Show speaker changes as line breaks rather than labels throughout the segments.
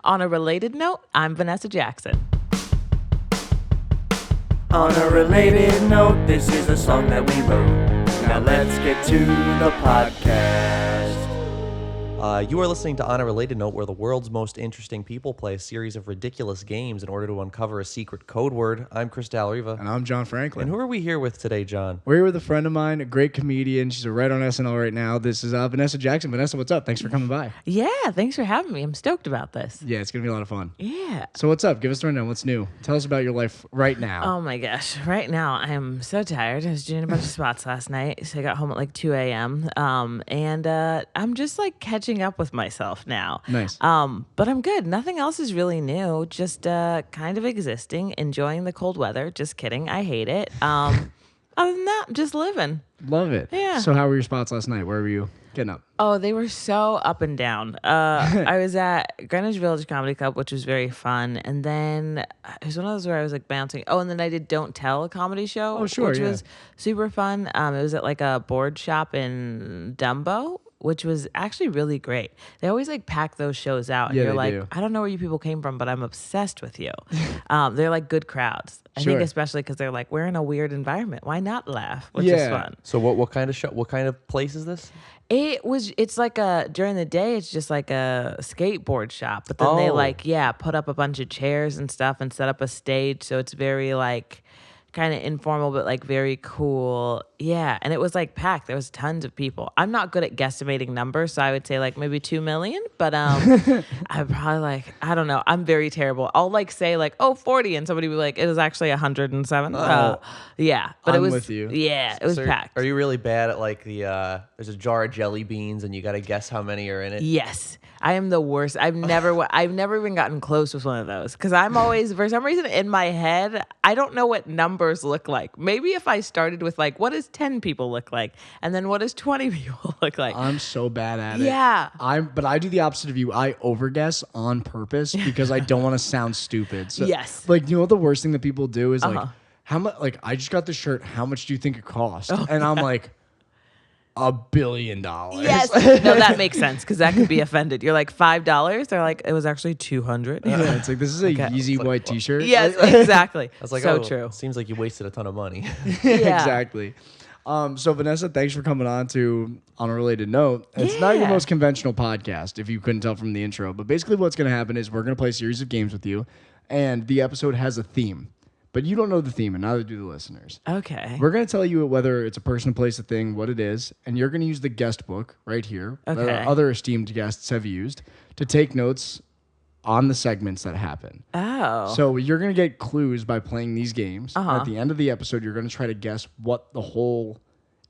On a related note, I'm Vannessa Jackson.
On a related note, this is a song that we wrote. Now let's get to the podcast.
You are listening to On a Related Note, where the world's most interesting people play a series of ridiculous games in order to uncover a secret code word. I'm Chris Dalriva.
And I'm John Franklin.
And who are we here with today, John?
We're here with a friend of mine, a great comedian. She's right on SNL right now. This is Vannessa Jackson. Vannessa, what's up? Thanks for coming by.
Yeah, thanks for having me. I'm stoked about this.
Yeah, it's going to be a lot of fun.
Yeah.
So what's up? Give us the rundown. What's new? Tell us about your life right now.
Oh my gosh. Right now, I am so tired. I was doing a bunch of spots last night, so I got home at like 2 a.m. And I'm just like catching up with myself now.
Nice.
But I'm good. Nothing else is really new. Just kind of existing, enjoying the cold weather. Just kidding. I hate it. Other than that, just living.
Love it.
Yeah.
So how were your spots last night? Where were you getting up?
Oh, they were so up and down. I was at Greenwich Village Comedy Club, which was very fun. And then it was one of those where I was like bouncing. Oh, and then I did Don't Tell, a comedy show, which was super fun. It was at like a board shop in Dumbo, which was actually really great. They always like pack those shows out. And
Yeah,
you're
they
like,
do.
I don't know where you people came from, but I'm obsessed with you. They're like good crowds. I think especially because they're like, we're in a weird environment. Why not laugh? Which is fun.
So what kind of show? What kind of place is this?
It's like during the day, it's just like a skateboard shop. But then they put up a bunch of chairs and stuff and set up a stage. So it's very like kind of informal, but like very cool. Yeah. And it was like packed. There was tons of people. I'm not good at guesstimating numbers. So I would say like maybe 2 million, but I'm probably like, I don't know. I'm very terrible. I'll like say like, 40. And somebody will be like, it was actually 107. Yeah. But
I'm
it was
with you.
Yeah. It was packed.
Are you really bad at like there's a jar of jelly beans and you got to guess how many are in it?
Yes. I am the worst. I've never even gotten close with one of those because I'm always, for some reason in my head, I don't know what numbers look like. Maybe if I started with like, what does 10 people look like? And then what does 20 people look like?
I'm so bad at it.
Yeah.
But I do the opposite of you. I overguess on purpose because I don't want to sound stupid. So,
Yes.
Like, you know what the worst thing that people do is like, how much? Like, I just got this shirt. How much do you think it cost? And I'm like, $1 billion.
Yes. No, that makes sense because that could be offended. You're like $5. They're like, it was actually 200.
Yeah, it's like, this is a Yeezy white t-shirt.
Yes, exactly.
I was like,
so true.
Seems like you wasted a ton of money.
Yeah.
Exactly. So Vannessa, thanks for coming on a related note. It's not your most conventional podcast, if you couldn't tell from the intro. But basically what's going to happen is we're going to play a series of games with you, and the episode has a theme. But you don't know the theme, and neither do the listeners.
Okay.
We're going to tell you whether it's a person, place, a thing, what it is, and you're going to use the guest book right here that other esteemed guests have used to take notes on the segments that happen.
Oh.
So you're going to get clues by playing these games. And at the end of the episode, you're going to try to guess what the whole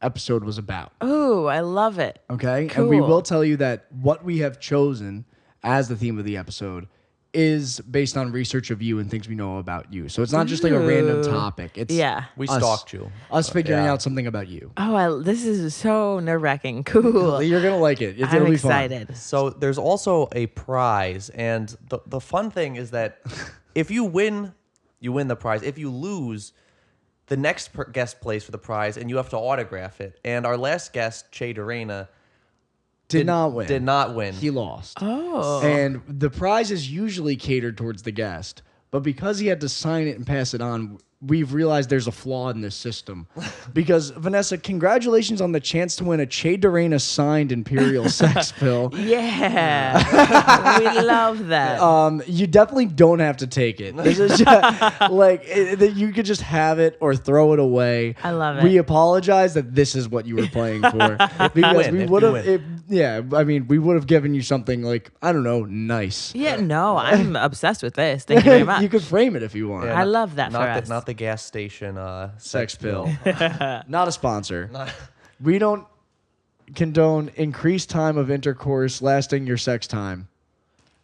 episode was about.
Oh, I love it.
Okay?
Cool.
And we will tell you that what we have chosen as the theme of the episode is based on research of you and things we know about you. So it's not just like a random topic. It's
We stalked you.
Us figuring out something about you.
Oh, this is so nerve-wracking. Cool.
You're going to like it. It'll
I'm
be
excited.
fun.
So there's also a prize, and the fun thing is that if you win the prize. If you lose, the next guest plays for the prize, and you have to autograph it. And our last guest, Che Dorena,
Did not win.
Did not win.
He lost.
Oh.
And the prize is usually catered towards the guest. But because he had to sign it and pass it on, we've realized there's a flaw in this system. Because, Vannessa, congratulations on the chance to win a Che Dorena signed Imperial sex pill.
Yeah. We love that.
You definitely don't have to take it. This is just, you could just have it or throw it away.
I love it.
We apologize that this is what you were playing for. Because we would have, we would have given you something like, I don't know, nice.
Yeah, no, I'm obsessed with this. Thank you very much.
You could frame it if you want.
I love that for us.
Not the gas station
Sex pill. Not a sponsor. We don't condone increased time of intercourse lasting your sex time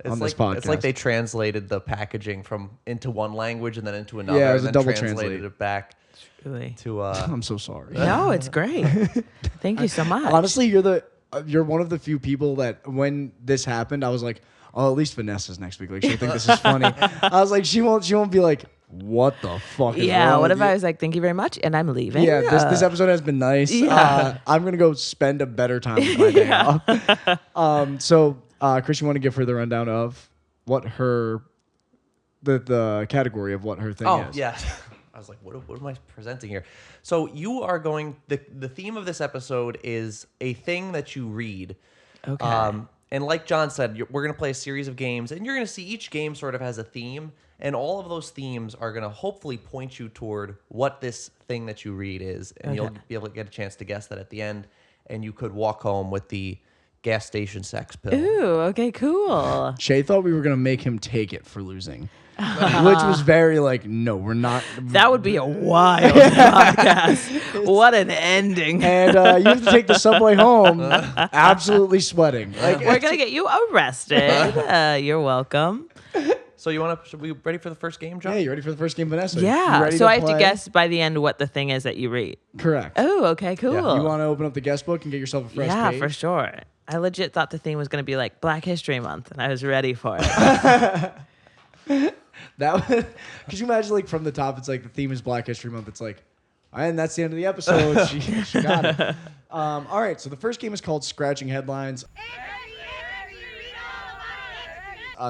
on this podcast.
It's like they translated the packaging into one language and then into another.
Yeah, it was
and
a
then
double
translated
translate.
it back
Really?
to.
I'm so sorry.
No, it's great. Thank you so much.
Honestly, you're one of the few people that when this happened, I was like, oh, at least Vanessa's next week. Like she'll think this is funny. I was like, she won't be like, what the fuck is
Yeah,
wrong
what
with
if I
you?
was like, thank you very much, and I'm leaving?
Yeah, this episode has been nice.
Yeah.
I'm going to go spend a better time with my day off. So, Chris, you want to give her the rundown of what her the category of what her thing is.
Yeah. I was like, what am I presenting here? So you are going. The theme of this episode is a thing that you read.
Okay.
And like John said, we're going to play a series of games, and you're going to see each game sort of has a theme, and all of those themes are going to hopefully point you toward what this thing that you read is, and you'll be able to get a chance to guess that at the end, and you could walk home with the gas station sex pill.
Ooh, okay, cool.
Shay thought we were gonna make him take it for losing, which was very like, no, we're not.
That would be a wild podcast. What an ending.
And you have to take the subway home, absolutely sweating. Like,
We're going to get you arrested. You're welcome.
So should we ready for the first game, John?
yeah, you ready for the first game, Vannessa? You
Yeah.
ready
So I have to
play?
guess by the end what the thing is that you read.
Correct.
Oh, okay, cool.
You want to open up the guest book and get yourself a fresh
Yeah,
page?
for sure. I legit thought the theme was going to be like Black History Month, and I was ready for it.
That could you imagine like from the top? It's like the theme is Black History Month. It's like, and that's the end of the episode. she got it. All right. So the first game is called Scratching Headlines.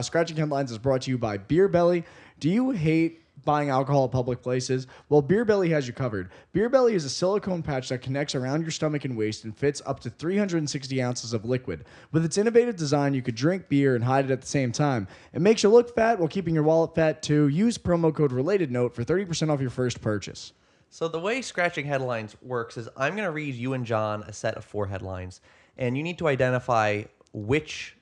Scratching Headlines is brought to you by Beer Belly. Do you hate buying alcohol at public places? Well, Beer Belly has you covered. Beer Belly is a silicone patch that connects around your stomach and waist and fits up to 360 ounces of liquid. With its innovative design, you could drink beer and hide it at the same time. It makes you look fat while keeping your wallet fat too. Use promo code RELATEDNOTE for 30% off your first purchase.
So the way Scratching Headlines works is I'm going to read you and John a set of 4 headlines, and you need to identify which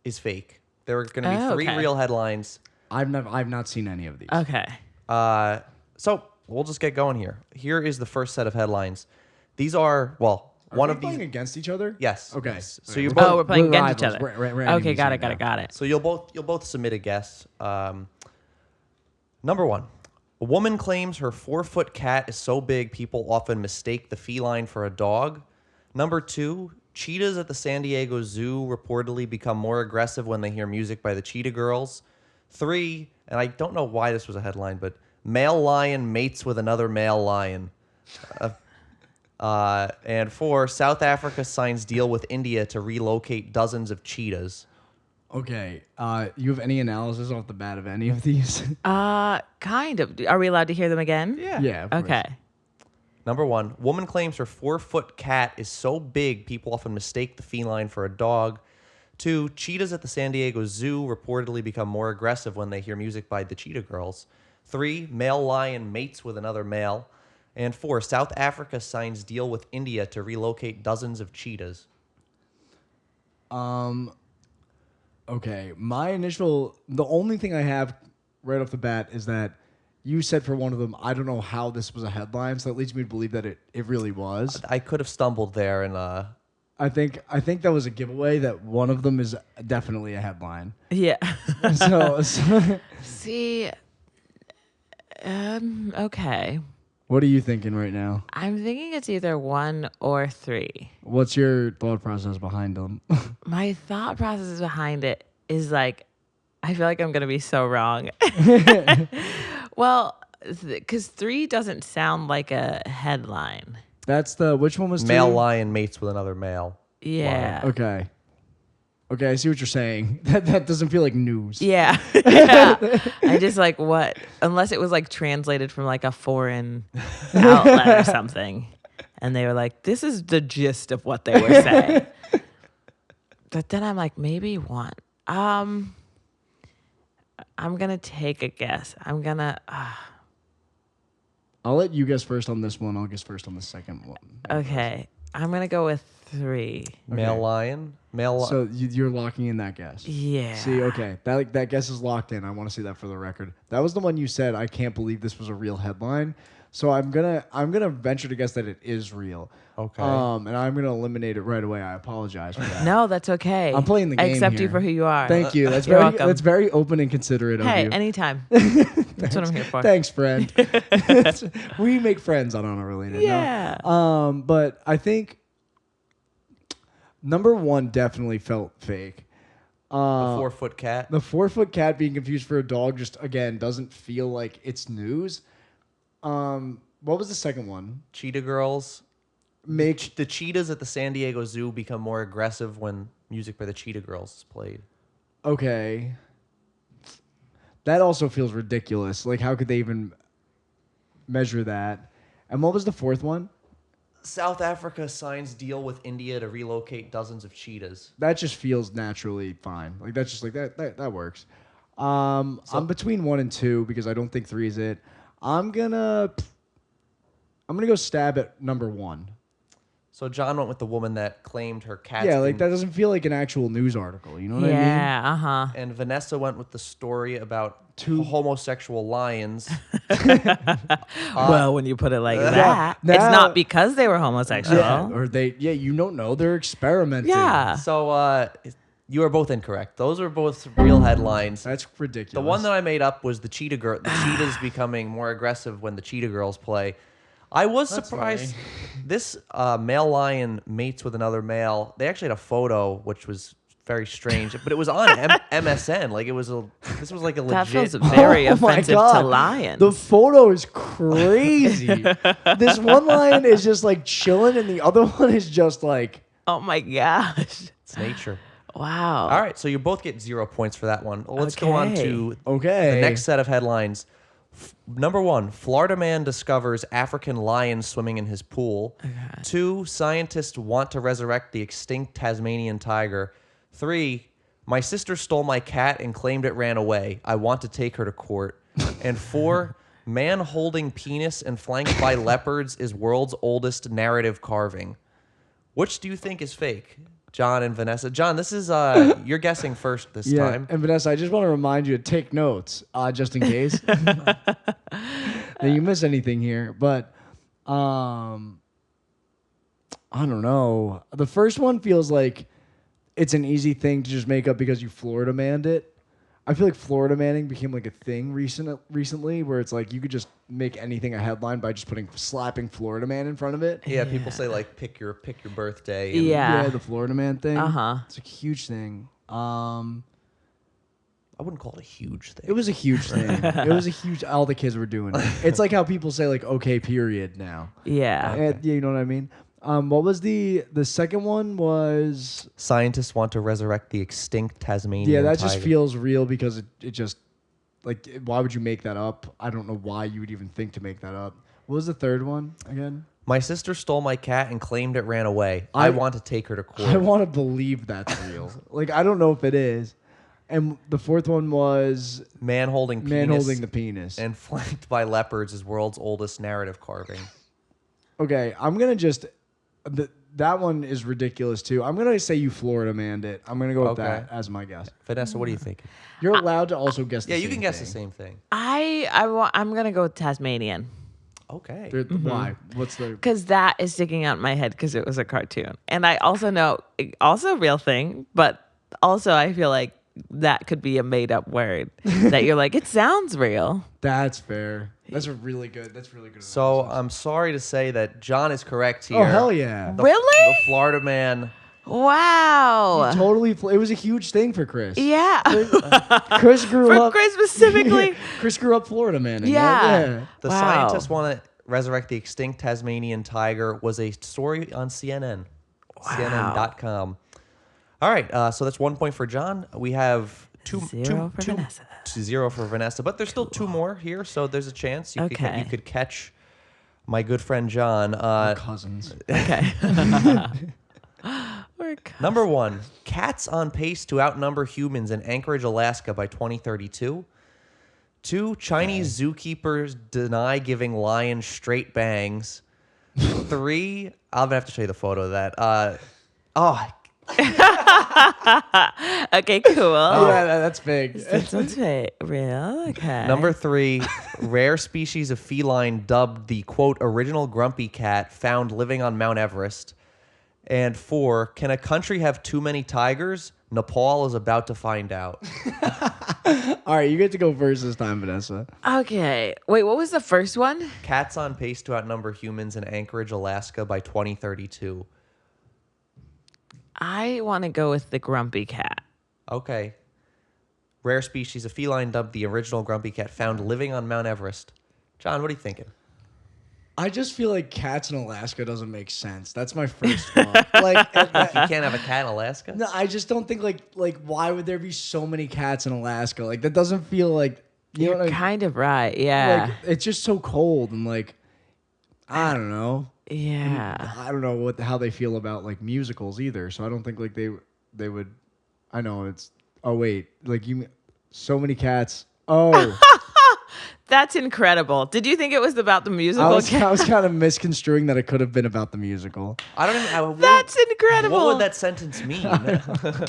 is fake. There are going to be 3 real headlines.
I've not seen any of these.
Okay.
So we'll just get going here. Here is the first set of headlines. These are, well, one
Are
of
we
these.
playing against each other?
Yes.
Okay.
Yes. So
Okay.
you're
Oh,
both.
we're playing
we're
against each
rivals.
other.
We're
Okay,
enemies
got
right
it.
now.
So you'll both submit a guess. Number 1. A woman claims her 4-foot cat is so big people often mistake the feline for a dog. Number 2. Cheetahs at the San Diego Zoo reportedly become more aggressive when they hear music by the Cheetah Girls. 3, and I don't know why this was a headline, but male lion mates with another male lion. And 4, South Africa signs deal with India to relocate dozens of cheetahs.
Okay. You have any analysis off the bat of any of these?
Kind of. Are we allowed to hear them again?
Yeah. Of course.
Okay.
Number 1, woman claims her 4-foot cat is so big people often mistake the feline for a dog. 2, cheetahs at the San Diego Zoo reportedly become more aggressive when they hear music by the Cheetah Girls. 3, male lion mates with another male. And 4, South Africa signs deal with India to relocate dozens of cheetahs.
Okay. The only thing I have right off the bat is that you said for one of them, I don't know how this was a headline, so that leads me to believe that it really was.
I could have stumbled there and
I think that was a giveaway that one of them is definitely a headline.
Yeah.
So
See, okay.
what are you thinking right now?
I'm thinking it's either 1 or 3.
What's your thought process behind them?
My thought process behind it is like, I feel like I'm going to be so wrong. Well, because 3 doesn't sound like a headline.
That's which one was
male
2?
lion mates with another male.
Yeah.
Okay. Okay, I see what you're saying. That doesn't feel like news.
Yeah. Yeah. I just like what, unless it was like translated from like a foreign outlet or something. And they were like, this is the gist of what they were saying. But then I'm like, maybe 1. I'm going to take a guess. I'm going to,
I'll let you guess first on this one. I'll guess first on the second one.
okay. I'm going to go with 3.
Male
Okay.
lion?
So you're locking in that guess.
Yeah.
See, okay, that guess is locked in. I want to see that for the record. That was the one you said. I can't believe this was a real headline. So I'm gonna venture to guess that it is real.
Okay.
And I'm gonna eliminate it right away. I apologize for that.
No, that's okay.
I'm playing the game
I accept you
here.
for who you are.
Thank you. That's
You're
very
welcome.
that's very open and considerate of
Hey,
you.
anytime. That's what I'm here for.
Thanks, friend. We make friends on Unrelated.
Yeah.
No? But I think number 1 definitely felt fake.
A 4-foot cat?
The 4-foot cat being confused for a dog just again doesn't feel like it's news. What was the second one?
Cheetah Girls?
Make
The cheetahs at the San Diego Zoo become more aggressive when music by the Cheetah Girls is played.
okay. That also feels ridiculous. Like, how could they even measure that? And what was the fourth one?
South Africa signs deal with India to relocate dozens of cheetahs.
That just feels naturally fine. Like, that's just like that works. I'm between 1 and 2 because I don't think 3 is it. I'm gonna go stab at number 1.
So John went with the woman that claimed her cat's
Yeah, like
been-
that doesn't feel like an actual news article. You know what I mean?
Yeah, uh-huh.
And Vannessa went with the story about 2 homosexual lions.
Well, when you put it like that,
now-
it's not because they were homosexual.
Yeah, or you don't know. They're experimenting.
Yeah.
So you are both incorrect. Those are both real headlines.
That's ridiculous.
The one that I made up was the cheetah girl. The cheetahs becoming more aggressive when the cheetah girls play. I was surprised. This male lion mates with another male. They actually had a photo, which was very strange, but it was on MSN. Like this was like a
That
legit.
feels very
Oh my
offensive
God.
to lions.
The photo is crazy. This one lion is just like chilling, and the other one is just like.
Oh my gosh.
It's nature.
Wow.
All right, so you both get 0 points for that one. Let's go on to
Okay.
the next set of headlines. Number 1, Florida man discovers African lion swimming in his pool. 2, scientists want to resurrect the extinct Tasmanian tiger. 3, my sister stole my cat and claimed it ran away. I want to take her to court. And 4, man holding penis and flanked by leopards is world's oldest narrative carving. Which do you think is fake? John and Vannessa. John, this is you're guessing first this time.
And Vannessa, I just want to remind you to take notes, just in case that you miss anything here. But I don't know. The first one feels like it's an easy thing to just make up because you Florida manned it. I feel like Florida manning became like a thing recently, where it's like you could just make anything a headline by just slapping Florida man in front of it.
Yeah, people say like pick your birthday. And
Yeah.
Yeah, the Florida man thing.
Uh-huh.
It's a huge thing.
I wouldn't call it a huge thing.
It was a huge thing. It was a huge. All the kids were doing it. It's like how people say like "okay, period" now.
Yeah.
And, you know what I mean? What was the second one? Was
Scientists want to resurrect the extinct Tasmanian
yeah, that
tiger.
just feels real because it just like why would you make that up? I don't know why you would even think to make that up. What was the third one again?
My sister stole my cat and claimed it ran away. I want to take her to court.
I want to believe that's real. Like I don't know if it is. And the fourth one was
Man holding
the penis.
and flanked by leopards is world's oldest narrative carving.
Okay, I'm gonna just. That one is ridiculous too. I'm gonna say you Florida manned it. I'm gonna go with that as my guess.
Vannessa, what do you think?
You're allowed to also guess.
Yeah,
The
you
same
Mm-hmm.
can guess
thing.
the same thing.
I'm gonna go with Tasmanian.
Okay.
Why? What's the?
Because that is sticking out in my head because it was a cartoon. And I also know, also a real thing, but also I feel like that could be a made up word that you're like, it sounds real.
That's fair. That's really good.
So I'm sorry to say that John is correct here.
Oh hell yeah!
Really?
The Florida man.
Wow.
Totally. It was a huge thing for Chris.
Yeah.
Chris grew
For
up.
Chris specifically.
Chris grew up Florida man.
Yeah.
The
Wow.
scientists want to resurrect the extinct Tasmanian tiger was a story on CNN. CNN.com. All right, so that's 1 point for John. We have
Zero for Vannessa.
0 for Vannessa, but there's still 2 more here, so there's a chance you
Okay.
could catch my good friend John.
Cousins.
Okay. We're
Number 1, cats on pace to outnumber humans in Anchorage, Alaska by 2032. 2, Chinese zookeepers deny giving lions straight bangs. 3, I'm gonna have to show you the photo of that.
Okay, cool.
Yeah, that's big.
This one's real. Okay.
Number 3, rare species of feline dubbed the, quote, original grumpy cat found living on Mount Everest. And 4, can a country have too many tigers? Nepal is about to find out.
All right, you get to go first this time, Vannessa.
Okay. Wait, what was the first one?
Cats on pace to outnumber humans in Anchorage, Alaska by 2032.
I want to go with the grumpy cat.
Okay. Rare species of feline dubbed the original grumpy cat found living on Mount Everest. John, what are you thinking?
I just feel like cats in Alaska doesn't make sense. That's my first thought. Like,
You can't have a cat in Alaska?
no, I just don't think like why would there be so many cats in Alaska? Like that doesn't feel like You know
You're
what
kind of right. Yeah.
like it's just so cold and like I don't know.
Yeah.
I don't know how they feel about like musicals either. So I don't think like they would. I know it's. Oh wait, like so many cats. Oh,
That's incredible. Did you think it was about the musical?
I was kind of misconstruing that it could have been about the musical.
I don't even.
That's incredible.
What would that sentence mean?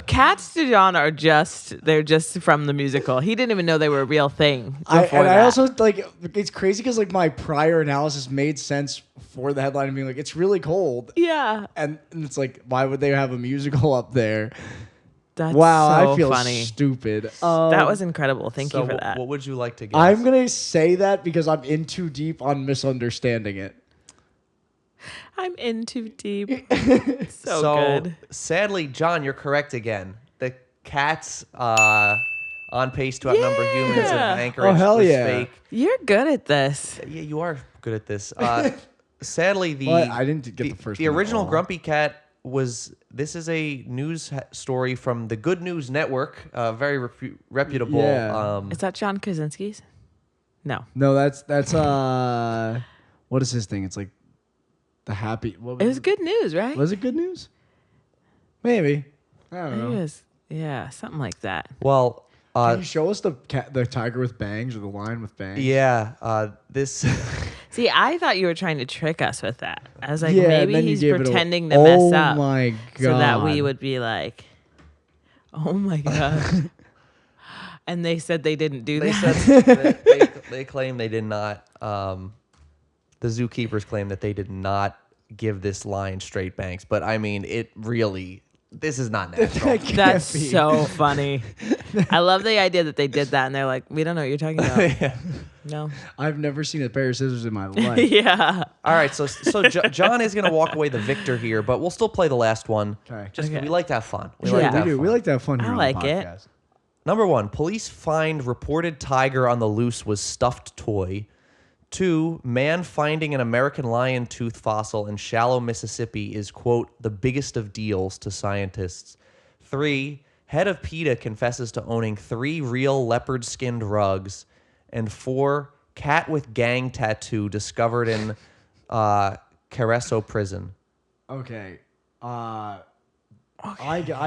Cats to John are they're just from the musical. He didn't even know they were a real thing.
I also like it's crazy because like my prior analysis made sense for the headline being like it's really cold.
Yeah.
And it's like why would they have a musical up there?
That's
Wow,
so
I feel
funny.
stupid.
That was incredible. Thank
So
you for that.
what would you like to guess?
I'm gonna say that because I'm in too deep on misunderstanding it.
I'm in too deep. So good.
Sadly, John, you're correct again. The cats on pace to outnumber humans in Anchorage
hell
was
yeah.
fake.
You're good at this.
Yeah, you are good at this. Sadly,
Well, I didn't get the first
The
one at
original
all.
Grumpy Cat was. This is a news story from the Good News Network, very reputable.
Yeah.
Is that John Krasinski's? No.
No, that's what is his thing? It's like the happy. What
It was good news, right?
Was it good news? Maybe. I don't
It
know.
was, yeah, something like that.
Well,
Can you show us the tiger with bangs or the lion with bangs?
yeah, this.
See, I thought you were trying to trick us with that. I was like,
Yeah, and
maybe
then you
he's
gave it
pretending to
oh
mess up.
my god!
So that we would be like, oh my God. And they said they didn't do
They
that.
said they claim they did not. The zookeepers claim that they did not give this lion straight bangs, but I mean, it really. This is not natural.
That's so funny. I love the idea that they did that and they're like, we don't know what you're talking about.
Yeah.
No.
I've never seen a pair of scissors in my life.
Yeah.
All right, so John is gonna walk away the victor here, but we'll still play the last one.
Okay.
Just
Okay.
we like to have fun. We
Yeah.
like to
We
have
do.
fun.
We like to have fun here
I
on
like
the
it.
podcast.
Number 1, police find reported tiger on the loose was stuffed toy. 2, man finding an American lion tooth fossil in shallow Mississippi is, quote, the biggest of deals to scientists. 3, head of PETA confesses to owning 3 real leopard-skinned rugs. And 4, cat with gang tattoo discovered in Carreso prison.
Okay. I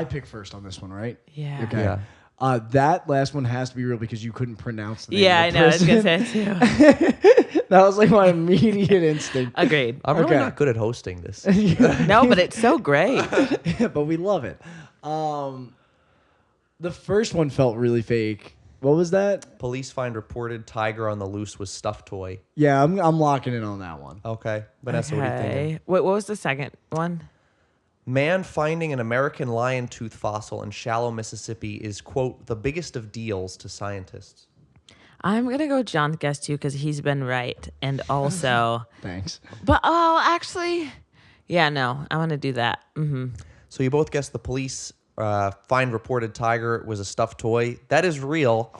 pick first on this one, right?
Yeah.
Okay.
Yeah.
That last one has to be real because you couldn't pronounce the name
Yeah, I
of the
know. I was
person.
going to say it too.
That was like my immediate instinct.
Agreed.
I'm really
Okay.
not good at hosting this.
No, but it's so great.
But we love it. The first one felt really fake. What was that?
Police find reported tiger on the loose was stuffed toy.
Yeah, I'm locking in on that one.
Okay. Vanessa, what are you thinking?
What was the second one?
Man finding an American lion tooth fossil in shallow Mississippi is, quote, the biggest of deals to scientists.
I'm going to go John's guess too because he's been right. And also,
Thanks.
but actually, yeah, no, I want to do that. Mm-hmm.
So you both guessed the police find reported tiger was a stuffed toy. That is real.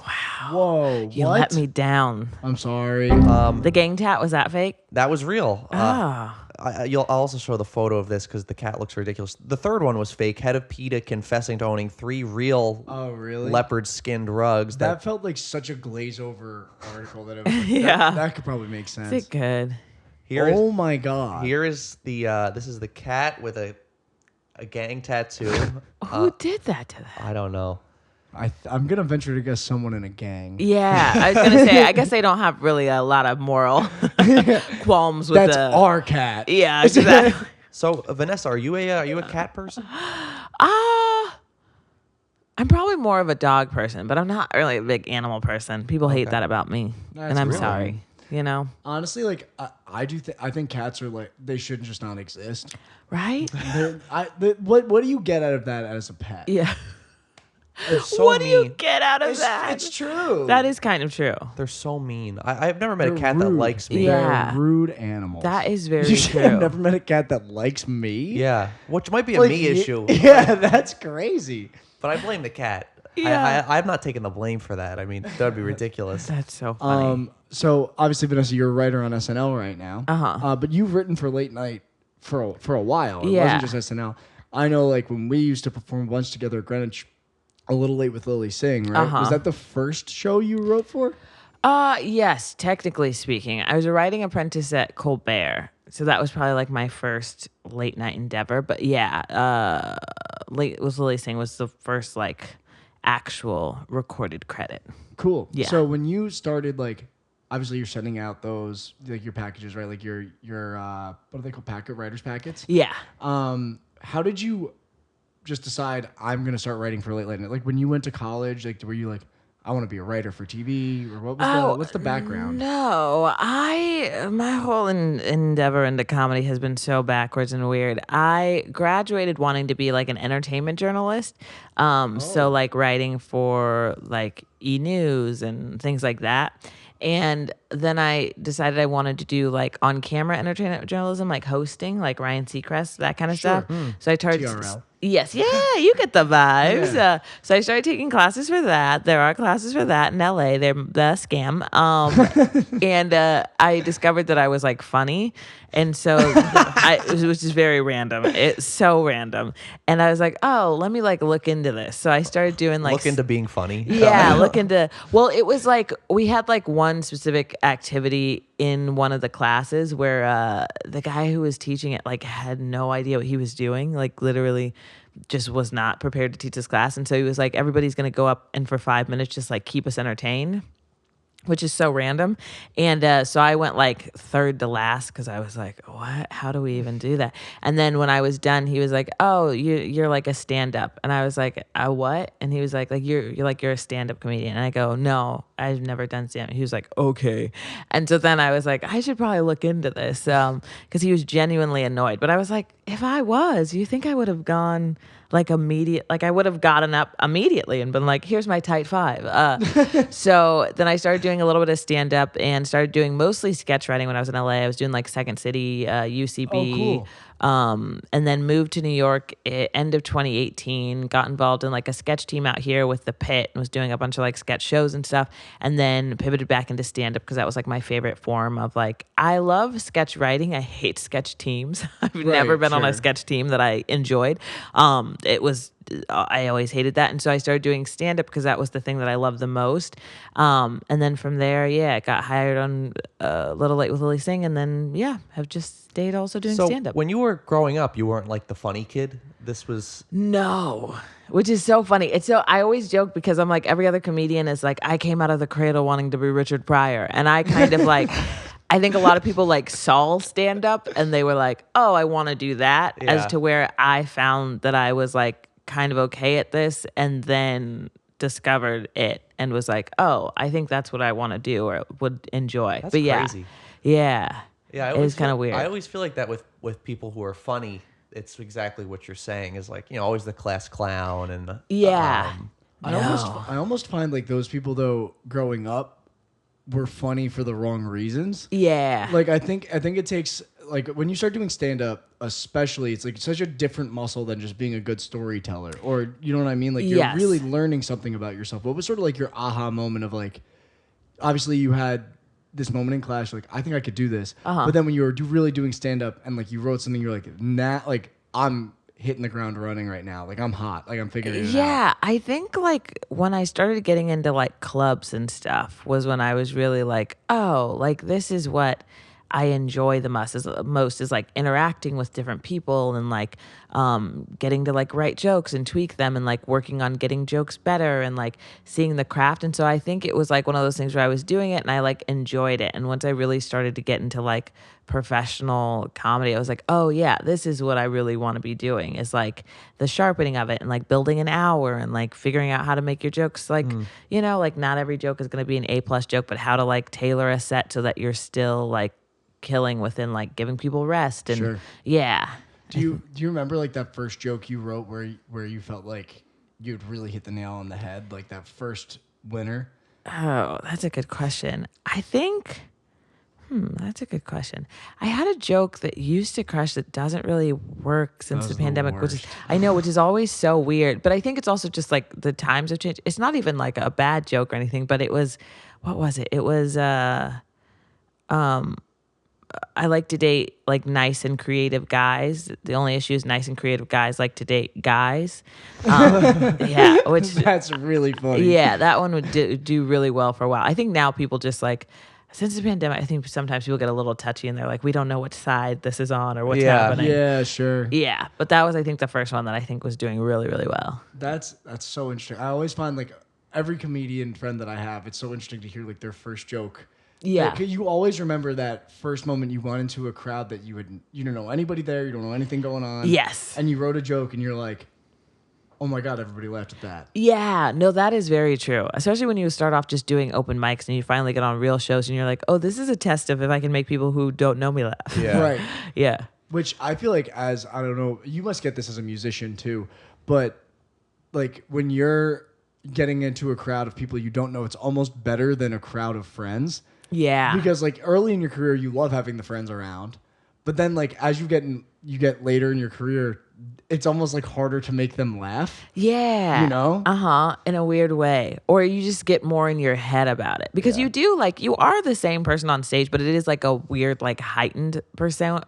Whoa,
You
what?
let me down.
I'm sorry.
The gang tat, was that fake?
That was real.
Ah.
I'll also show the photo of this because the cat looks ridiculous. The third one was fake. Head of PETA confessing to owning 3 real
Really?
leopard-skinned rugs.
That felt like such a glaze over article that it was like,
Yeah.
that could probably make sense.
Is it good?
Oh my god.
Here is the this is the cat with a gang tattoo.
Who did that to them?
I don't know.
I'm gonna venture to guess someone in a gang.
Yeah, I was going to say, I guess they don't have really a lot of moral qualms with
That's
the...
our cat.
Yeah, exactly.
So Vanessa, are you a cat person?
I'm probably more of a dog person, but I'm not really a big animal person. People hate that about me,
That's
and I'm
really-
sorry. You know,
Honestly, like I do. I think cats are like they should just not exist.
right?
What do you get out of that as a pet?
Yeah.
They're so
What do you
mean.
get out of that?
It's true.
That is kind of true.
They're so mean. I've never met a
They're
cat that
rude.
likes me.
Yeah.
They're rude animals.
That is very
You should
true.
have never met a cat that likes me.
Yeah, which might be a
Like,
me issue,
Yeah, that's crazy.
but I blame the cat.
Yeah.
I'm not taking the blame for that. I mean, that would be ridiculous.
That's so funny.
So obviously, Vanessa, you're a writer on SNL right now.
Uh-huh.
But you've written for late night for a while. It
Yeah.
wasn't just SNL. I know, like when we used to perform a bunch together at Greenwich, A Little Late with Lily Singh. Right?
Uh-huh.
Was that the first show you wrote for?
Yes, technically speaking. I was a writing apprentice at Colbert. So that was probably like my first late night endeavor. But yeah, Late was Lily Sing was the first like actual recorded credit.
Cool.
Yeah.
So when you started, like, obviously you're sending out those, like, your packages, right? Like your what are they called? Writers packets?
Yeah.
How did you just decide I'm gonna start writing for late night? Like when you went to college, like were you like, I want to be a writer for TV, or what's the background?
No, my whole endeavor into comedy has been so backwards and weird. I graduated wanting to be like an entertainment journalist, so like writing for like E! News and things like that. And then I decided I wanted to do like on camera entertainment journalism, like hosting, like Ryan Seacrest, that kind of stuff. So I started.
TRL.
Yes, yeah, you get the vibes.
Yeah.
So I started taking classes for that. There are classes for that in LA. They're the scam. And I discovered that I was like funny, and so it was just very random. It's so random, and I was like, oh, let me like look into this. So I started doing like
Look into being funny.
yeah, look into. Well, it was like we had like one specific activity in one of the classes where the guy who was teaching it like had no idea what he was doing, like literally just was not prepared to teach this class. And so he was like, everybody's going to go up and for 5 minutes just like keep us entertained, which is so random. And so I went like third to last because I was like, what? How do we even do that? And then when I was done, he was like, oh, you're like a stand-up. And I was like, a what? And he was like you're a stand-up comedian. And I go, no, I've never done stand-up. He was like, okay. And so then I was like, I should probably look into this because he was genuinely annoyed. But I was like, if I was, you think I would have gone like immediate, like I would have gotten up immediately and been like, here's my tight five. So then I started doing a little bit of stand up and started doing mostly sketch writing when I was in LA. I was doing like Second City, UCB.
Oh, cool.
And then moved to New York end of 2018, got involved in like a sketch team out here with the Pit and was doing a bunch of like sketch shows and stuff. And then pivoted back into stand up because that was like my favorite form of like, I love sketch writing. I hate sketch teams. I've never been on a sketch team that I enjoyed. I always hated that. And so I started doing stand up because that was the thing that I loved the most. And then from there, got hired on Little Late with Lily Sing. And then, have just stayed also doing stand up.
When you were growing up, you weren't like the funny kid. This was.
No, which is so funny. It's so, I always joke because I'm like, every other comedian is like, I came out of the cradle wanting to be Richard Pryor. And I kind of like, I think a lot of people like saw stand up and they were like, oh, I want to do that.
Yeah.
As to where I found that I was like kind of okay at this and then discovered it and was like, oh, I think that's what I want to do or would enjoy.
That's
but
crazy.
Yeah.
Yeah,
it was kind of weird.
I always feel like that with people who are funny. It's exactly what you're saying. Is like always the class clown and
yeah.
I almost find like those people though growing up were funny for the wrong reasons.
Yeah.
Like I think it takes like when you start doing stand up, especially it's like such a different muscle than just being a good storyteller or you know what I mean? Like you're really learning something about yourself. What was sort of like your aha moment of like obviously you had this moment in class, you're like, I think I could do this. But then when you were really doing stand up and like you wrote something, you're like, nah, like I'm hitting the ground running right now. Like I'm hot. Like I'm figuring it out.
Yeah, I think like when I started getting into like clubs and stuff was when I was really like, oh, like this is what I enjoy the most is like interacting with different people and like getting to like write jokes and tweak them and like working on getting jokes better and like seeing the craft. And so I think it was like one of those things where I was doing it and I like enjoyed it. And once I really started to get into like professional comedy, I was like, oh yeah, this is what I really want to be doing is like the sharpening of it and like building an hour and like figuring out how to make your jokes like, like not every joke is going to be an A+ joke, but how to like tailor a set so that you're still like killing within like giving people rest and
Do you remember like that first joke you wrote where you felt like you'd really hit the nail on the head, like that first winner?
Oh, that's a good question. I think that's a good question. I had a joke that used to crush that doesn't really work since the pandemic, which is always so weird. But I think it's also just like the times have changed. It's not even like a bad joke or anything, but it was, what was it? It was I like to date like nice and creative guys. The only issue is nice and creative guys like to date guys. Yeah, which
That's really funny.
yeah, that one would do really well for a while. I think now people just like, since the pandemic, I think sometimes people get a little touchy and they're like, we don't know which side this is on or what's happening.
Yeah, sure.
Yeah, but that was, I think, the first one that I think was doing really, really well.
That's so interesting. I always find like every comedian friend that I have, it's so interesting to hear like their first joke.
Yeah.
Like, you always remember that first moment you went into a crowd that you don't know anybody there, you don't know anything going on.
Yes.
And you wrote a joke and you're like, oh my God, everybody laughed at that.
Yeah, no, that is very true. Especially when you start off just doing open mics and you finally get on real shows and you're like, oh, this is a test of if I can make people who don't know me laugh.
Yeah.
Right.
Yeah.
Which I feel like I don't know, you must get this as a musician too, but like when you're getting into a crowd of people you don't know, it's almost better than a crowd of friends.
Yeah.
Because like early in your career, you love having the friends around, but then like as you get later in your career, it's almost like harder to make them laugh.
Yeah.
You know?
In a weird way. Or you just get more in your head about it. Because you do, like, you are the same person on stage, but it is like a weird, like, heightened persona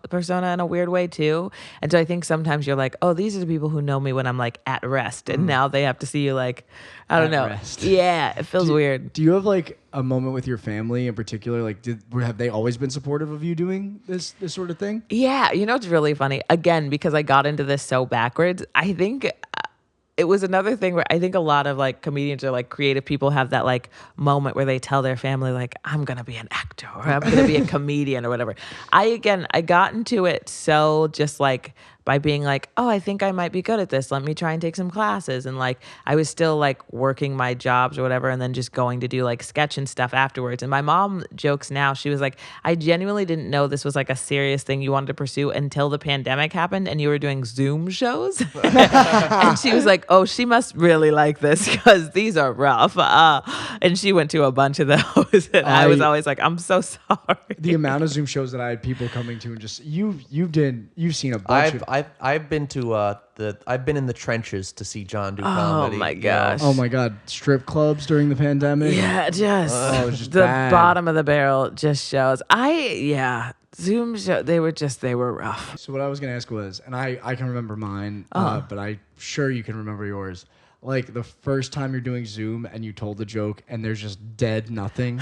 in a weird way, too. And so I think sometimes you're like, oh, these are the people who know me when I'm, like, at rest. And now they have to see you, like, I don't know.
Rest.
Yeah, it feels weird.
Do you have like a moment with your family in particular? Like, have they always been supportive of you doing this sort of thing?
Yeah, you know, it's really funny. Again, because I got into this so backwards, I think it was another thing where I think a lot of like comedians or like creative people have that like moment where they tell their family like, I'm going to be an actor or I'm going to be a comedian or whatever. I got into it so just like by being like, oh, I think I might be good at this. Let me try and take some classes. And like, I was still like working my jobs or whatever, and then just going to do like sketch and stuff afterwards. And my mom jokes now, she was like, I genuinely didn't know this was like a serious thing you wanted to pursue until the pandemic happened and you were doing Zoom shows. And she was like, oh, she must really like this because these are rough. And she went to a bunch of those. And I was always like, I'm so sorry.
The amount of Zoom shows that I had people coming to and just, you've seen a bunch of...
I've been to I've been in the trenches to see John do comedy.
Oh my gosh.
Oh my God, strip clubs during the pandemic.
Yeah,
just
the
bad.
bottom of the barrel just shows. Zoom show, they were rough.
So what I was gonna ask was, and I can remember mine, but I'm sure you can remember yours. Like the first time you're doing Zoom and you told the joke and there's just dead nothing.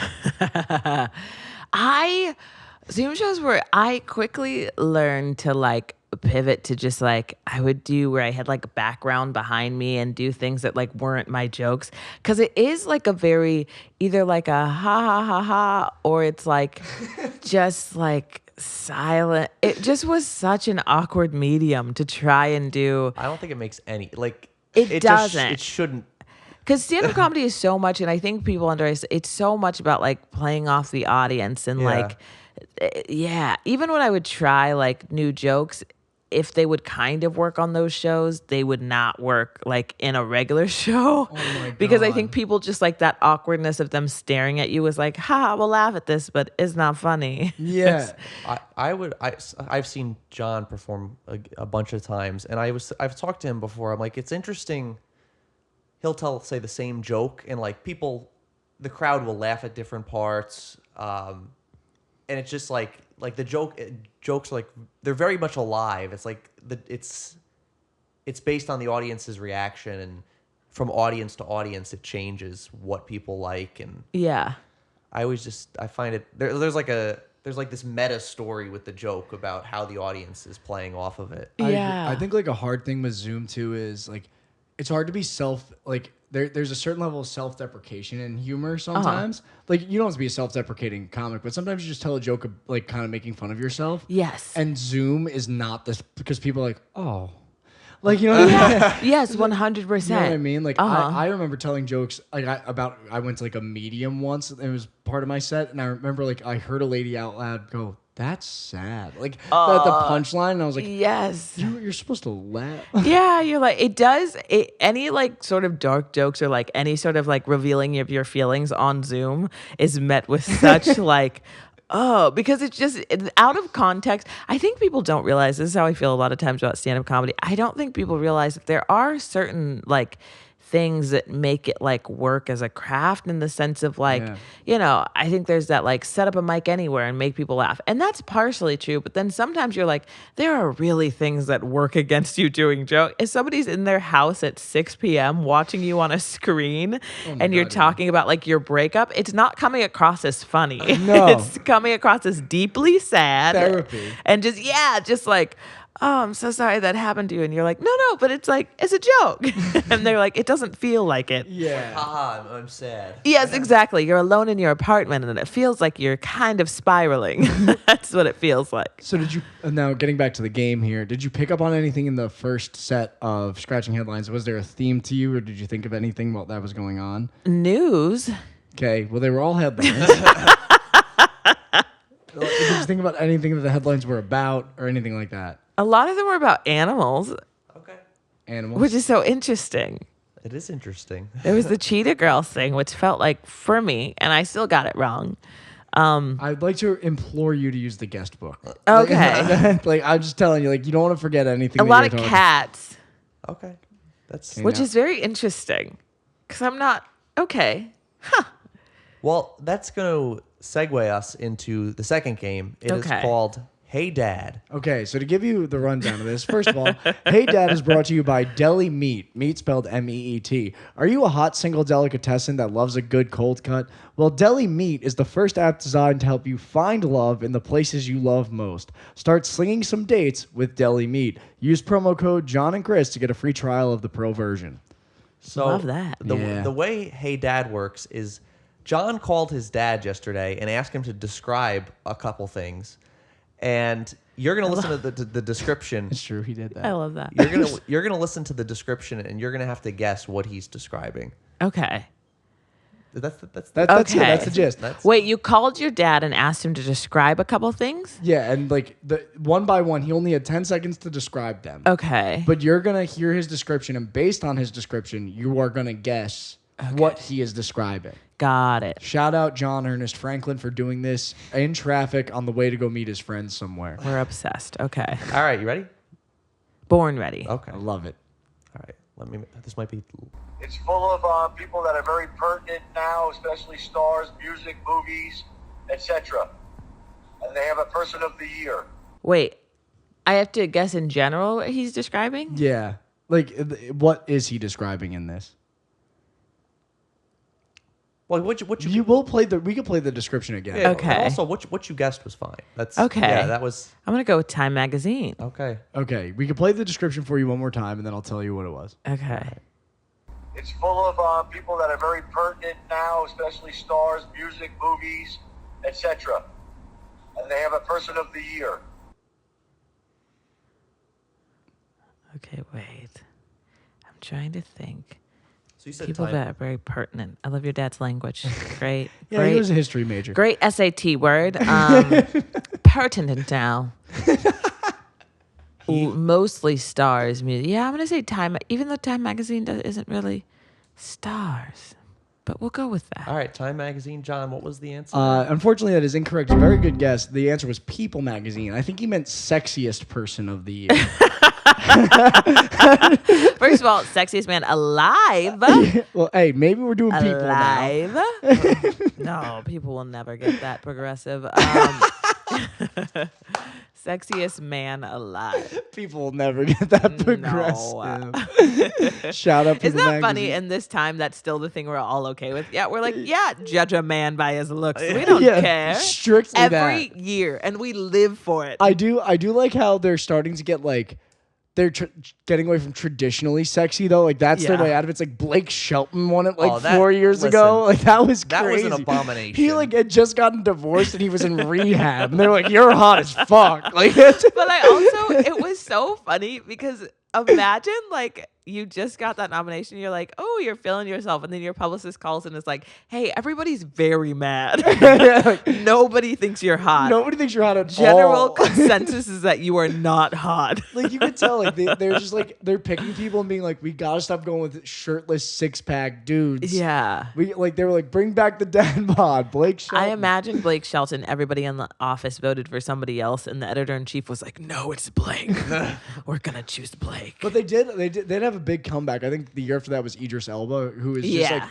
Zoom shows where I quickly learned to like pivot to just like I would do where I had like a background behind me and do things that like weren't my jokes, because it is like a very either like a ha ha ha ha or it's like just like silent. It just was such an awkward medium to try and do.
I don't think it makes any like
it doesn't.
It shouldn't.
Because stand-up comedy is so much, and I think people underestimate, it's so much about like playing off the audience and like, yeah. Even when I would try like new jokes, if they would kind of work on those shows, they would not work like in a regular show.
Oh my God.
Because I think people just like that awkwardness of them staring at you was like, ha, we'll laugh at this, but it's not funny.
Yeah.
I've seen John perform a bunch of times, and I've talked to him before. I'm like, it's interesting. He'll say the same joke, and like the crowd will laugh at different parts, and it's just like the jokes are like they're very much alive. It's like it's based on the audience's reaction, and from audience to audience, it changes what people like. And
Yeah.
I find it there's like this meta story with the joke about how the audience is playing off of it.
Yeah.
I think like a hard thing with Zoom too is like it's hard to be there's a certain level of self-deprecation in humor sometimes. Like you don't have to be a self-deprecating comic, but sometimes you just tell a joke of like kind of making fun of yourself.
Yes.
And Zoom is not this because people are like, oh. Like, you know what I mean?
Yes, 100%.
You know what I mean? Like, I remember telling jokes like I went to like a medium once, and it was part of my set, and I remember like I heard a lady out loud go, "That's sad." Like the punchline, and I was like,
yes.
You're supposed to laugh.
Yeah, you're like, any like sort of dark jokes or like any sort of like revealing of your feelings on Zoom is met with such like, because it's out of context. I think people don't realize, this is how I feel a lot of times about stand-up comedy. I don't think people realize that there are certain like things that make it like work as a craft in the sense of like, I think there's that like set up a mic anywhere and make people laugh. And that's partially true. But then sometimes you're like, there are really things that work against you doing joke. If somebody's in their house at 6 p.m. watching you on a screen and you're talking about like your breakup, it's not coming across as funny.
No.
It's coming across as deeply sad.
Therapy.
And just like, oh, I'm so sorry that happened to you. And you're like, no, but it's like, it's a joke. And they're like, it doesn't feel like it.
Yeah.
I'm sad.
Yes, exactly. You're alone in your apartment and it feels like you're kind of spiraling. That's what it feels like.
So now getting back to the game here, did you pick up on anything in the first set of scratching headlines? Was there a theme to you, or did you think of anything while that was going on?
News.
Okay, well, they were all headlines. Did you think about anything that the headlines were about or anything like that?
A lot of them were about animals,
Okay.
Animals?
which is so interesting.
It is interesting.
There was the cheetah girls thing, which felt like for me, and I still got it wrong.
I'd like to implore you to use the guest book.
Okay.
Like, I'm just telling you, like, you don't want to forget anything.
A lot of cats,
Okay. That's
which is very interesting because I'm not okay.
well. That's going to segue us into the second game. It is
Okay.
called Hey Dad.
Okay, so to give you the rundown of this, first of all, Hey Dad is brought to you by Deli Meat, meat spelled M-E-E-T. Are you a hot single delicatessen that loves a good cold cut? Well, Deli Meat is the first app designed to help you find love in the places you love most. Start slinging some dates with Deli Meat. Use promo code John and Chris to get a free trial of the pro version.
So
Love that.
The way Hey Dad works is John called his dad yesterday and asked him to describe a couple things. And you're gonna listen to the description.
It's true, he did that.
I love that.
You're gonna listen to the description, and you're gonna have to guess what he's describing.
Okay.
That's
That's
Okay.
it, that's the gist.
Wait, you called your dad and asked him to describe a couple things?
Yeah, and like the one by one, he only had 10 seconds to describe them.
Okay.
But you're going to hear his description, and based on his description, you are going to guess what he is describing.
Got it.
Shout out John Ernest Franklin for doing this in traffic on the way to go meet his friends somewhere.
We're obsessed. Okay.
All right, you ready?
Born ready.
Okay.
I love it.
All right. This might be.
It's full of people that are very pertinent now, especially stars, music, movies, etc. And they have a person of the year.
Wait, I have to guess in general what he's describing?
Yeah. Like, what is he describing in this?
Well, what you
We could play the description again.
yeah,
Okay.
Also, what you guessed was fine. That's
Okay.
Yeah, that was
I'm going to go with Time Magazine.
okay.
Okay, we could play the description for you one more time, and then I'll tell you what it was.
Okay.
It's full of people that are very pertinent now, especially stars, music, movies, etc. And they have a person of the year.
Okay, wait. I'm trying to think.
So you said
People
time.
that are very pertinent. I love your dad's language. Great.
Yeah,
great.
he was a history major.
Great SAT word. Pertinent now. Mostly stars music. Yeah, I'm gonna say Time. Even though Time Magazine isn't really stars, but we'll go with that.
All right, Time Magazine. John, what was the answer?
Unfortunately, that is incorrect. Very good guess. The answer was People Magazine. I think he meant sexiest person of the year.
First of all, sexiest man alive.
Well, hey, maybe we're doing People now.
Alive. No, people will never get that progressive. Sexiest man alive.
People will never get that progressive. Shout out People
Isn't that
Magazine.
funny? In this time, that's still the thing we're all okay with. Yeah, we're like, yeah, judge a man by his looks. We don't
Yeah,
care.
strictly
Every
that.
year, and we live for it.
I do like how they're starting to get like they're getting away from traditionally sexy though. Like that's their
Yeah.
way out of it. It's like Blake Shelton won it like
Oh, that-
4 years
listen,
ago. Like that was
that was
crazy.
an abomination.
He like had just gotten divorced and he was in rehab, and they're like, "You're hot as fuck." Like,
But I also, it was so funny because imagine like you just got that nomination. You're like, oh, you're feeling yourself. And then your publicist calls and is like, hey, everybody's very mad.
like,
Nobody thinks you're hot.
nobody thinks you're hot at
General
all.
consensus is that you are not hot.
Like you could tell, like they're just like they're picking people and being like, we gotta stop going with shirtless 6-pack dudes.
Yeah.
We like they were like, bring back the dad bod, Blake Shelton.
I imagine Blake Shelton, everybody in the office voted for somebody else, and the editor in chief was like, no, it's Blake. We're going to choose Blake.
But they'd have have a big comeback. I think the year after that was Idris Elba, who is just like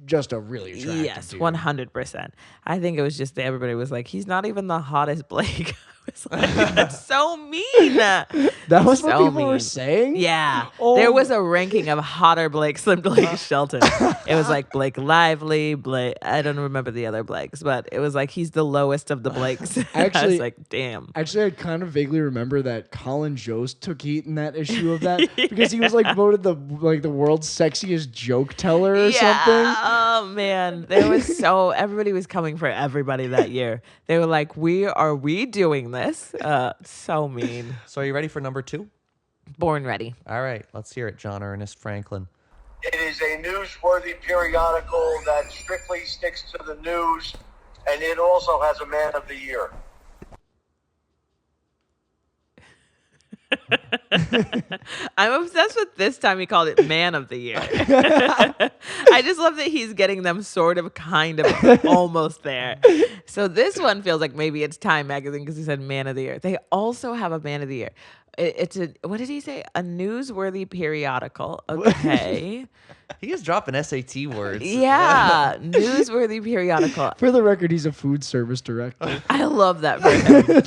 just a really attractive
Yes,
dude.
100%. I think it was just everybody was like, he's not even the hottest Blake. I was like, that's so mean.
That was what
So
people were
mean.
saying?
Yeah.
Oh.
There was a ranking of hotter Blakes than Blake Shelton. It was like Blake Lively, Blake, I don't remember the other Blakes, but it was like he's the lowest of the Blakes. I
Actually-
was like, damn.
Actually, I kind of vaguely remember that Colin Jost took heat in that issue of that because he was like voted the world's sexiest joke teller or something.
Oh man, there was everybody was coming for everybody that year. They were like, are we doing this? So mean.
So are you ready for number 2?
Born ready.
All right, let's hear it, John Ernest Franklin.
It is a newsworthy periodical that strictly sticks to the news, and it also has a Man of the Year.
I'm obsessed with this time he called it Man of the Year. I just love that he's getting them sort of kind of almost there. So this one feels like maybe it's Time Magazine because he said Man of the Year. They also have a Man of the Year. It's what did he say? A newsworthy periodical. Okay.
He is dropping SAT words.
Yeah. Newsworthy periodical.
For the record, he's a food service director.
I love that for him.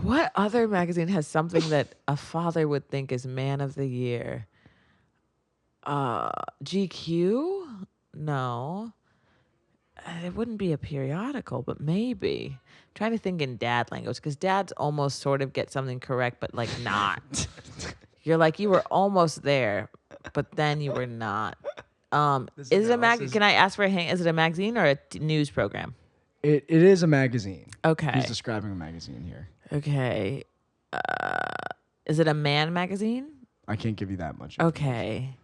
What other magazine has something that a father would think is Man of the Year? GQ? No. It wouldn't be a periodical, but maybe. I'm trying to think in dad language because dads almost sort of get something correct, but like not. You're like, you were almost there, but then you were not. Is it a mag? Can I ask for a hint? Is it a magazine or a news program?
It is a magazine.
Okay.
He's describing a magazine here.
Okay. Is it a man magazine?
I can't give you that much.
Okay.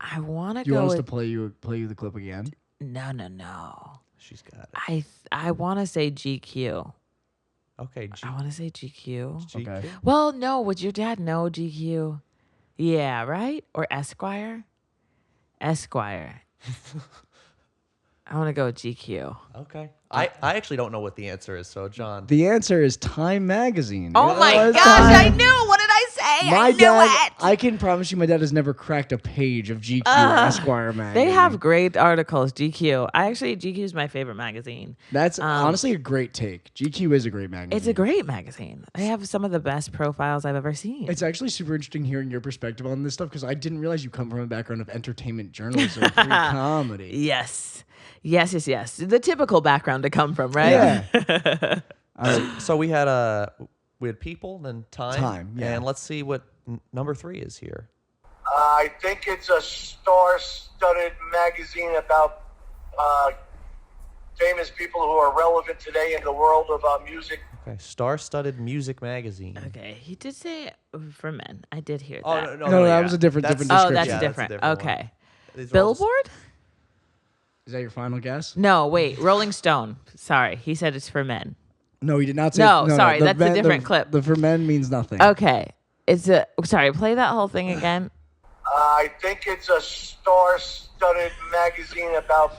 I want to
Do you
go
want us
with,
to play you the clip again?
No.
She's got it.
I want to say GQ.
Okay,
I want to say GQ.
GQ.
Okay.
Well, no. Would your dad know GQ? Yeah, right? Or Esquire? Esquire. I want to go with GQ.
Okay. I actually don't know what the answer is, so John.
The answer is Time Magazine.
Oh
It
my
was
gosh,
Time.
I knew. What did I say?
My
I knew
dad,
it.
I can promise you my dad has never cracked a page of GQ or Esquire magazine.
They have great articles, GQ. GQ is my favorite magazine.
That's honestly a great take. GQ is a great magazine.
It's a great magazine. They have some of the best profiles I've ever seen.
It's actually super interesting hearing your perspective on this stuff because I didn't realize you come from a background of entertainment journalism, free comedy.
Yes. The typical background to come from, right?
Yeah.
So we had people, then time.
Time, yeah.
And let's see what number 3 is here.
I think it's a star-studded magazine about famous people who are relevant today in the world of music.
Okay, star-studded music magazine.
Okay, he did say for men. I did hear
Oh
that.
No, that was a different
Oh,
description.
that's
Yeah,
different.
that's a different
Okay.
These are all just-
Billboard?
Is that your final guess?
No, wait. Rolling Stone. Sorry, he said it's for men.
No, he did not say.
No, sorry,
the
that's a different clip.
The for men means nothing.
Okay. Sorry, play that whole thing again.
I think it's a star-studded magazine about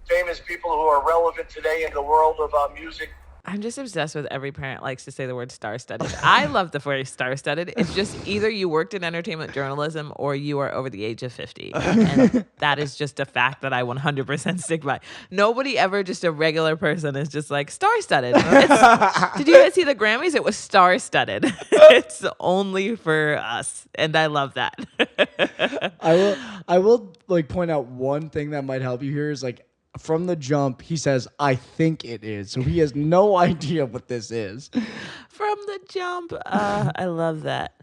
famous people who are relevant today in the world of music.
I'm just obsessed with every parent likes to say the word star-studded. I love the phrase star-studded. It's just either you worked in entertainment journalism or you are over the age of 50. And that is just a fact that I 100% stick by. Nobody ever, just a regular person, is just like star-studded. Did you guys see the Grammys? It was star-studded. It's only for us. And I love that.
I will like point out one thing that might help you here is like from the jump he says I think it is, so he has no idea what this is.
From the jump. I love that.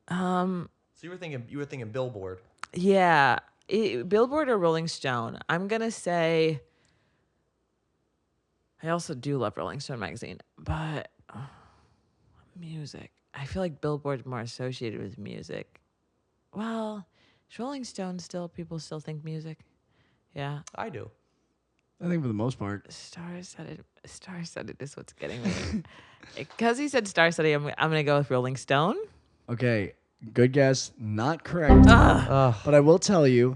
So you were thinking Billboard.
Yeah. Billboard or Rolling Stone. I'm going to say I also do love Rolling Stone magazine, but music. I feel like Billboard's more associated with music. Well, is Rolling Stone people still think music? Yeah.
I do.
I think for the most part.
Star-studded is what's getting me. Because he said star-studded, I'm going to go with Rolling Stone.
Okay, good guess, not correct. But I will tell you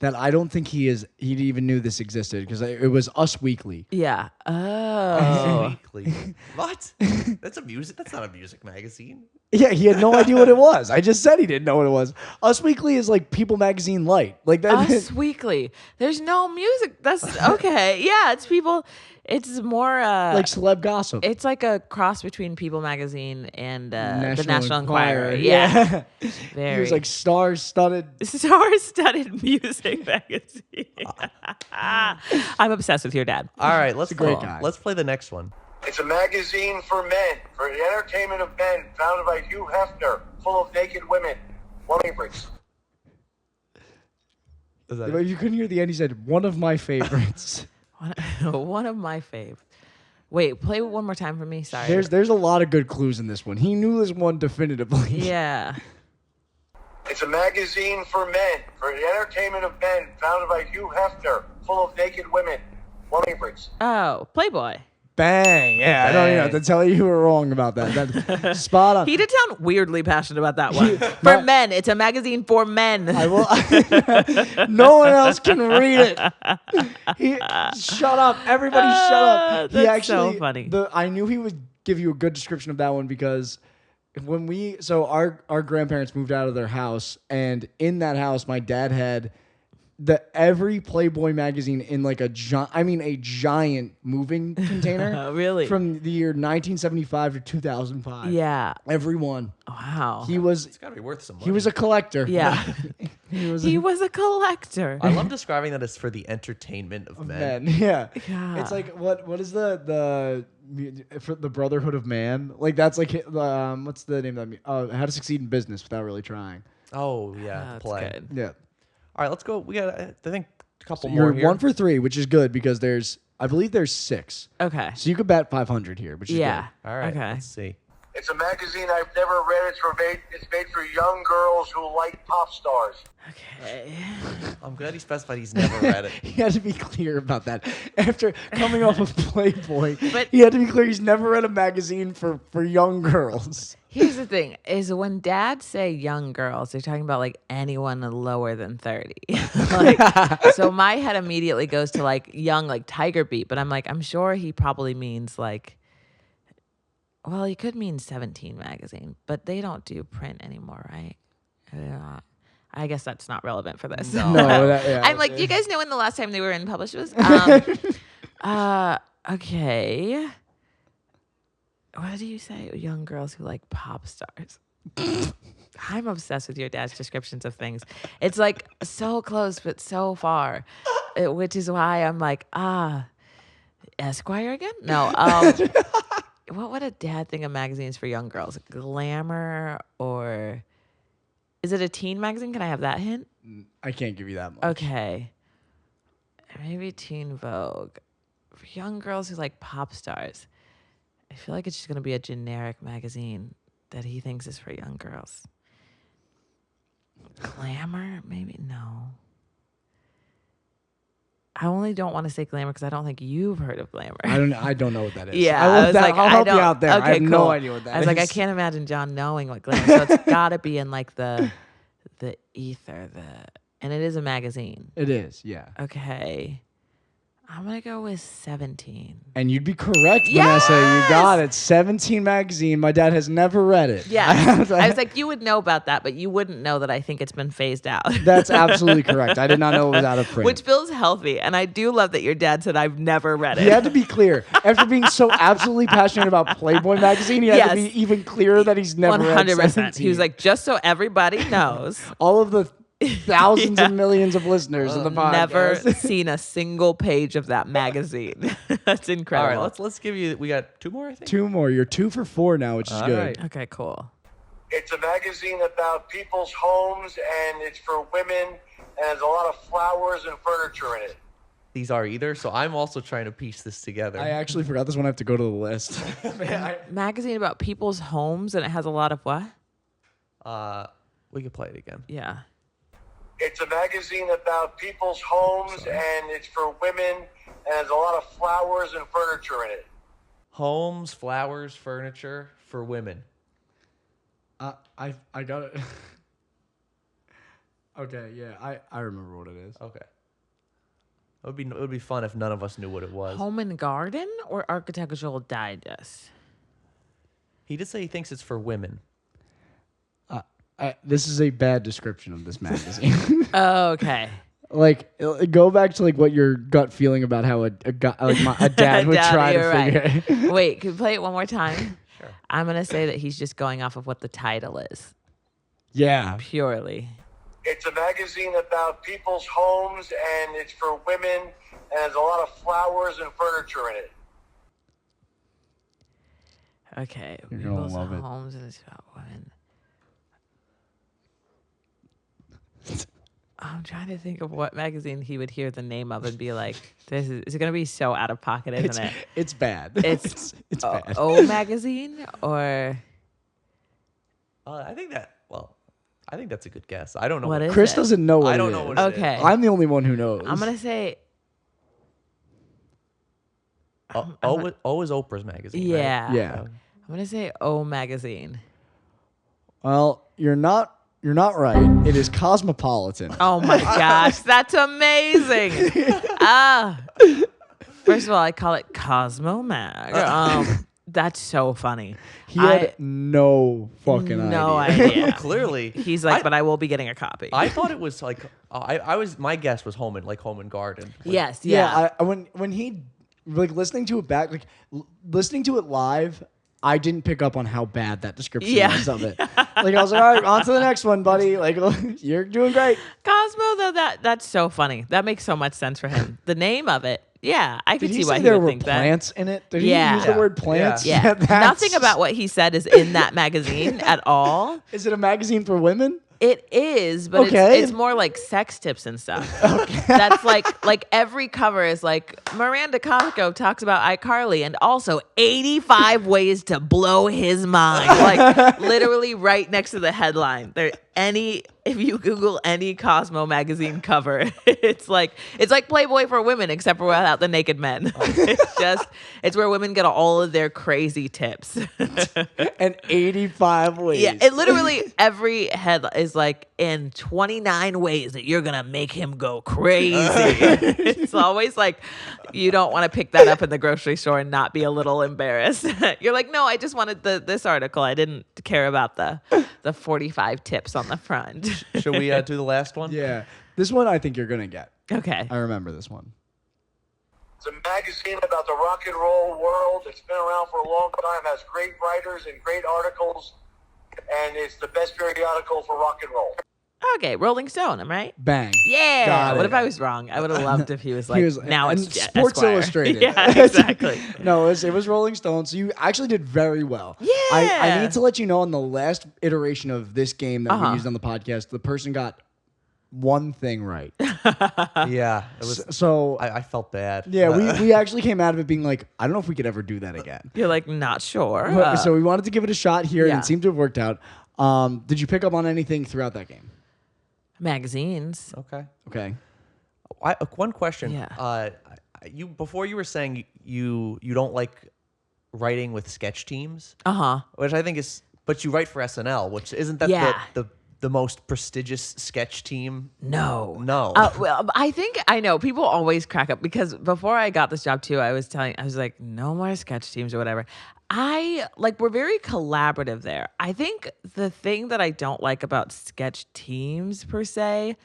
that I don't think he even knew this existed because it was Us Weekly.
Yeah. Oh.
Weekly. What? That's not a music magazine.
Yeah, he had no idea what it was. I just said he didn't know what it was. Us Weekly is like People Magazine Light. Like that.
Us Weekly. There's no music. That's okay. Yeah, it's people. It's more
like celeb gossip.
It's like a cross between People Magazine and the
National
National Enquirer.
Enquirer.
Yeah.
He was like star-studded.
Star-studded music magazine. I'm obsessed with your dad.
All right, let's
a great
go.
guy.
Let's play the next one.
It's a magazine for men, for the entertainment of men, founded by Hugh Hefner, full of naked women. One favorites.
Is that
If you couldn't hear the end, he said, one of my favorites.
One of my fave. Wait, play it one more time for me. Sorry.
There's a lot of good clues in this one. He knew this one definitively.
Yeah.
It's a magazine for men, for the entertainment of men, founded by Hugh Hefner, full of naked women. One favorites.
Oh, Playboy.
Bang. Yeah, I don't even have to tell you were wrong about that. That's spot on.
He did sound weirdly passionate about that one. For men. It's a magazine for men.
I will. No one else can read it. Shut up. Everybody shut up. He
That's
actually,
so funny.
I knew he would give you a good description of that one because when our grandparents moved out of their house, and in that house, my dad had every Playboy magazine in like a giant moving container.
Really?
From the year 1975 to 2005.
Yeah.
Every one.
Wow.
It's got to be worth some money.
He was a collector.
Yeah.
He
was a collector.
I love describing that as for the entertainment of men.
Yeah.
Yeah.
It's like what is the for the Brotherhood of Man? Like that's like what's the name of that? How to Succeed in Business Without Really Trying.
Oh, yeah.
That's
play.
good.
Yeah.
All right, let's go. We got, I think, a couple
You're
more here.
1 for 3, which is good because I believe there's 6.
Okay.
So you could bet 500 here, which is
Yeah.
All right,
Okay.
let's see.
It's a magazine I've never read. It's made for young girls who like pop stars.
Okay.
I'm glad he specified he's never read it.
good. He had to be clear about that. After coming off of Playboy,
But-
he had to be clear he's never read a magazine for young girls.
Here's the thing: is when dads say young girls, they're talking about like anyone lower than 30. So my head immediately goes to like young, like Tiger Beat. But I'm sure he probably means like. Well, he could mean 17 magazine, but they don't do print anymore, right? I guess that's not relevant for this.
No, yeah.
I'm like, do you guys know when the last time they were in published was? Okay. What do you say? Young girls who like pop stars. I'm obsessed with your dad's descriptions of things. It's like so close, but so far, which is why I'm like, Esquire again? No. What would a dad think of magazines for young girls? Glamour or is it a teen magazine? Can I have that hint?
I can't give you that much.
Okay. Maybe Teen Vogue. For young girls who like pop stars. I feel like it's just going to be a generic magazine that he thinks is for young girls. Glamour? Maybe no. I only don't want to say Glamour because I don't think you've heard of Glamour.
I don't know what that is.
Yeah,
I was
like,
I'll help you
don't-
out there.
Okay,
I have no
cool.
idea what that is.
I was like, I can't imagine John knowing what Glamour. So it's got to be in like the ether, and it is a magazine.
It is, yeah.
Okay, I'm gonna go with 17.
And you'd be correct, Vannessa. You got it. 17 magazine. My dad has never read it.
Yeah, I was like, you would know about that, but you wouldn't know that I think it's been phased out.
That's absolutely correct. I did not know it was out of print.
Which feels healthy, and I do love that your dad said I've never read it.
He had to be clear. After being so absolutely passionate about Playboy magazine, he had to be
Yes.
even clearer that he's never read
100%.
17.
He was like, just so everybody knows,
all of the thousands and millions of listeners in the podcast.
never seen a single page of that magazine. That's
All
incredible.
right, let's give you. We got 2 more, I think.
2 more. You're 2 for 4 now, which is
All
good.
right.
Okay, cool.
It's a magazine about people's homes, and it's for women, and there's a lot of flowers and furniture in it.
These are either, so I'm also trying to piece this together.
I actually forgot this one. I have to go to the list.
Magazine about people's homes, and it has a lot of what?
We could play it again.
Yeah.
It's a magazine about people's homes, and it's for women, and there's a lot of flowers and furniture in it.
Homes, flowers, furniture for women.
I got it. Okay, yeah, I remember what it is.
Okay. It would be fun if none of us knew what it was.
Home and Garden or Architectural Digest?
He did say he thinks it's for women.
This is a bad description of this magazine.
Oh, okay.
Like, go back to like what your gut feeling about how a dad would try to figure it.
Wait, can you play it one more time?
Sure.
I'm going to say that he's just going off of what the title is.
Yeah.
Purely.
It's a magazine about people's homes, and it's for women, and there's a lot of flowers and furniture in it.
Okay.
You're gonna
People's
love it.
homes and it's about women. I'm trying to think of what magazine he would hear the name of and be like, "This is going to be so out of pocket, isn't it?"
It's bad.
It's
bad.
O magazine or
I think that's a good guess. I don't know
what is
Chris
it?
doesn't know what
I don't
it
know
is.
what it is.
Okay.
I'm the only one who knows.
I'm gonna say
O is Oprah's magazine. right?
yeah.
Yeah.
I'm gonna say O magazine.
Well, you're not right. It is Cosmopolitan.
Oh my gosh, that's amazing. First of all, I call it Cosmo Mag. That's so funny.
He had no fucking
no
idea.
idea.
Clearly,
He's like, but I will be getting a copy.
I thought it was like my guess was Home and Garden.
Yes,
Yeah, when he like listening to it back, like listening to it live, I didn't pick up on how bad that description was of it. Like I was like, all right, on to the next one, buddy. Like you're doing great.
Cosmo though, that's so funny. That makes so much sense for him. The name of it, yeah, I could
Did
see
he
why
say
he
there
would
were
think that.
plants in it? Did
Yeah.
he use the word plants?
Yeah,
that's-
nothing about what he said is in that magazine at all.
Is it a magazine for women?
It is, but
Okay.
it's more like sex tips and stuff. That's like every cover is like Miranda Cosgrove talks about iCarly and also 85 ways to blow his mind. Like literally right next to the headline. If you Google any Cosmo magazine cover, it's like Playboy for women except for without the naked men. It's where women get all of their crazy tips.
And 85 ways.
Yeah, it literally every head is like in 29 ways that you're gonna make him go crazy. It's always like you don't want to pick that up in the grocery store and not be a little embarrassed. You're like, no, I just wanted this article. I didn't care about the 45 tips on the front.
Should we do the last one?
Yeah. This one I think you're gonna get.
Okay.
I remember this one.
It's a magazine about the rock and roll world. It's been around for a long time, has great writers and great articles, and it's the best periodical for rock and roll.
Okay, Rolling Stone, am I right?
Bang.
Yeah.
Got
What
it.
if I was wrong? I would have loved if he was like, now
and
it's
Sports
Esquire.
Illustrated.
Yeah, exactly.
No, it was Rolling Stone. So you actually did very well.
Yeah.
I need to let you know on the last iteration of this game that we
Uh-huh.
used on the podcast, the person got one thing right.
Yeah. It was.
So
I felt bad.
yeah, we actually came out of it being like, I don't know if we could ever do that again.
You're like, not sure.
So we wanted to give it a shot here,
yeah.
and it seemed to have worked out. Did you pick up on anything throughout that game?
Magazines.
Okay.
Okay.
One question.
Yeah.
You before you were saying you don't like writing with sketch teams,
Uh-huh.
which I think is, but you write for SNL, which isn't that
Yeah.
the most prestigious sketch team?
No.
No.
Well, I think I know people always crack up because before I got this job too, I was like, no more sketch teams or whatever. We're very collaborative there. I think the thing that I don't like about sketch teams per se,